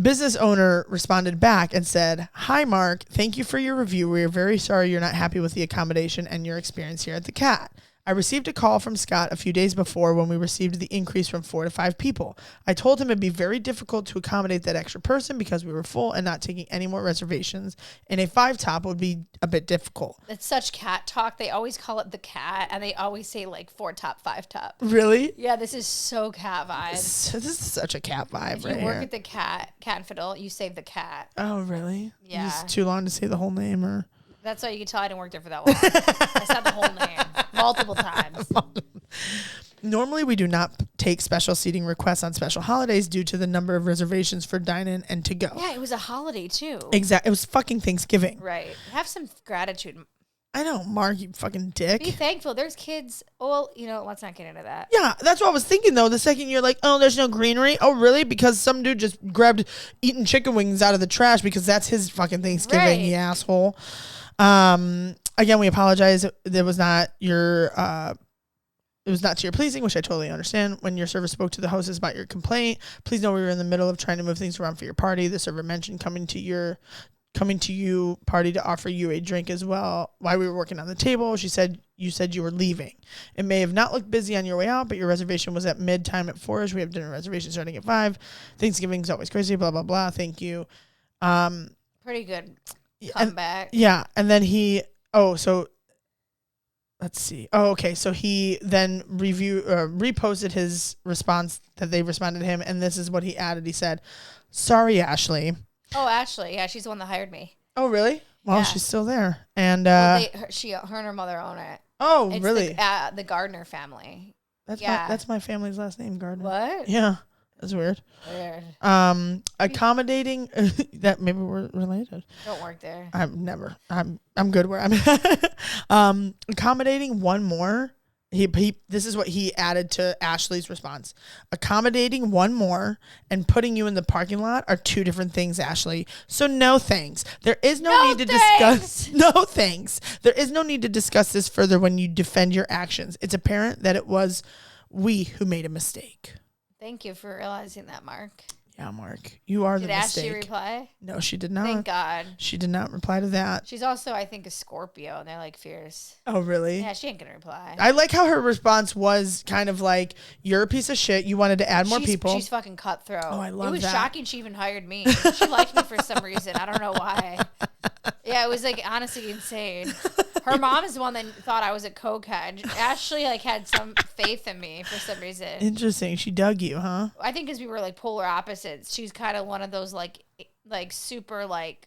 business owner responded back and said, "Hi, Mark. Thank you for your review. We are very sorry you're not happy with the accommodation and your experience here at the Cat. I received a call from Scott a few days before when we received the increase from 4 to 5 people. I told him it'd be very difficult to accommodate that extra person because we were full and not taking any more reservations, and a 5 top would be a bit difficult."
It's such cat talk. They always call it the Cat, and they always say like 4 top, 5 top.
Really?
Yeah, this is so cat vibes.
This is such a cat vibe,
if you work at the Cat and Fiddle, you save the Cat.
Oh, really?
Yeah.
It's too long to say the whole name, or
That's why you can tell I didn't work there for that long. I said the whole name multiple times.
Normally, we do not take special seating requests on special holidays due to the number of reservations for dine-in and to go.
Yeah, it was a holiday too.
Exactly. It was fucking Thanksgiving.
Right. Have some gratitude.
I know, Mark, you fucking dick.
Be thankful. There's kids. Well, let's not get into that.
Yeah, that's what I was thinking, though. The second you're like, oh, there's no greenery. Oh, really? Because some dude just grabbed eating chicken wings out of the trash because that's his fucking Thanksgiving, you asshole. Again, we apologize. It was not your... It was not to your pleasing, which I totally understand. When your server spoke to the hostess about your complaint, please know we were in the middle of trying to move things around for your party. The server mentioned coming to you party to offer you a drink as well while we were working on the table. She said you were leaving. It may have not looked busy on your way out, but your reservation was at mid-time at 4ish. We have dinner reservations starting at 5. Thanksgiving's always crazy, blah, blah, blah. Thank you.
Pretty good comeback.
And then let's see. Oh, okay. So he then reposted his response that they responded to him, and this is what he added. He said, "Sorry, Ashley."
Oh, Ashley. Yeah, she's the one that hired me.
Oh, really? Well, she's still there. And
her and her mother own it.
Oh,
it's
really?
The Gardner family.
That's my family's last name, Gardner.
What?
Yeah. That's weird. Accommodating that maybe we're related.
Don't work there.
I'm good where I'm at. Accommodating one more. This is what he added to Ashley's response. Accommodating one more and putting you in the parking lot are two different things, Ashley. So no thanks. There is no need to discuss. No thanks. There is no need to discuss this further when you defend your actions. It's apparent that it was we who made a mistake.
Thank you for realizing that, Mark.
Yeah, Mark. You are the mistake.
Did Ashley reply?
No, she did not.
Thank God.
She did not reply to that.
She's also, I think, a Scorpio, and they're like fierce.
Oh, really?
Yeah, she ain't going to reply.
I like how her response was kind of like, you're a piece of shit. You wanted to add more people.
She's fucking cutthroat.
Oh, I love that.
It was shocking she even hired me. She liked me for some reason. I don't know why. Yeah, it was like honestly insane. Her mom is the one that thought I was a cokehead. Ashley had some faith in me for some reason.
Interesting. She dug you, huh?
I think because we were polar opposites. She's kind of one of those super I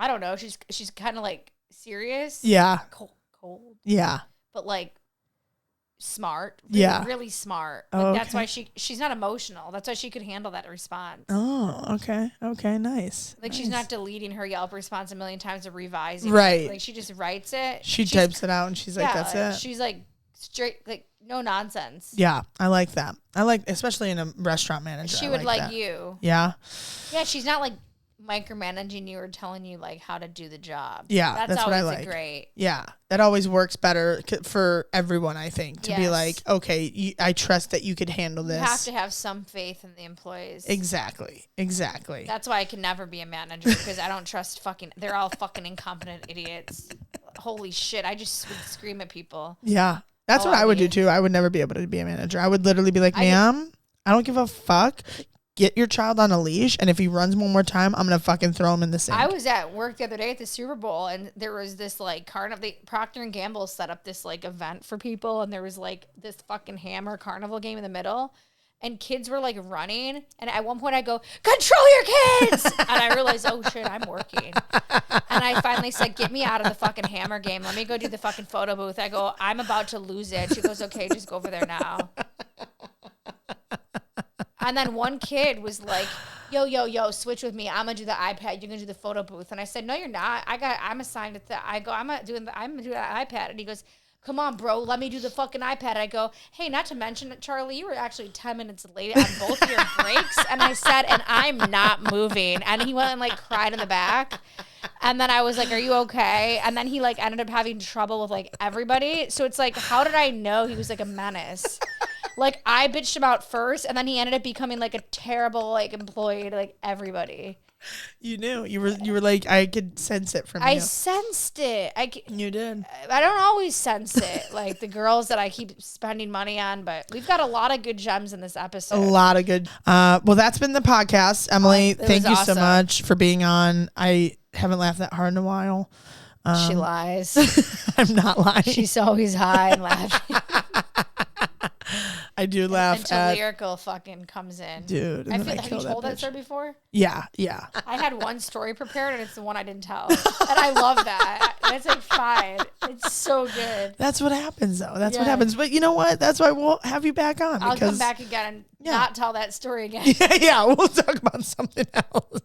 don't know. She's kind of serious.
Yeah.
Cold.
Yeah.
But smart. Really smart. That's why she's not emotional. That's why she could handle that response.
Oh, okay. Okay, nice.
She's not deleting her Yelp response a million times or revising
it.
She just writes it.
She types it out and she's that's it.
She's straight, no nonsense.
Yeah, I like that. Especially in a restaurant manager.
She would like you.
Yeah.
Yeah, she's not micromanaging you or telling you how to do the job.
Yeah, that's what I like.
Great.
Yeah, that always works better for everyone. I think to be okay, I trust that you could handle this.
You have to have some faith in the employees.
Exactly.
That's why I can never be a manager because I don't trust they're all fucking incompetent idiots. Holy shit! I just would scream at people.
Yeah, that's what I would do too. I would never be able to be a manager. I would literally be like, ma'am, I don't give a fuck. Get your child on a leash, and if he runs one more time, I'm gonna fucking throw him in the sink.
I was at work the other day at the Super Bowl, and there was this carnival. Procter and Gamble set up this event for people, and there was this fucking hammer carnival game in the middle, and kids were running. And at one point, I go, "Control your kids!" And I realized, oh shit, I'm working. And I finally said, "Get me out of the fucking hammer game. Let me go do the fucking photo booth." I go, "I'm about to lose it." She goes, "Okay, just go over there now." And then one kid was like, yo, switch with me. I'm gonna do the iPad. You're gonna do the photo booth. And I said, no, you're not. I'm assigned to I'm gonna do the iPad. And he goes, come on, bro, let me do the fucking iPad. I go, hey, not to mention that, Charlie, you were actually 10 minutes late on both of your breaks. And I said, and I'm not moving. And he went and cried in the back. And then I was like, are you okay? And then he ended up having trouble with everybody. So it's how did I know he was a menace? I bitched him out first, and then he ended up becoming a terrible employee to everybody.
You knew you were I could sense it from you.
I sensed it.
You did.
I don't always sense it, the girls that I keep spending money on, but we've got a lot of good gems in this episode.
A lot of good. Well, that's been the podcast, Emily. Thank you so much for being on. I haven't laughed that hard in a while.
She lies.
I'm not lying.
She's always high and laughing.
I do laugh
until Lyrical fucking comes in.
Dude.
Have you told that story before?
Yeah.
I had one story prepared and it's the one I didn't tell. And I love that. It's like fine. It's so good.
That's what happens though. That's what happens. But you know what? That's why we'll have you back on.
I'll come back again and not tell that story again.
Yeah, we'll talk about something else.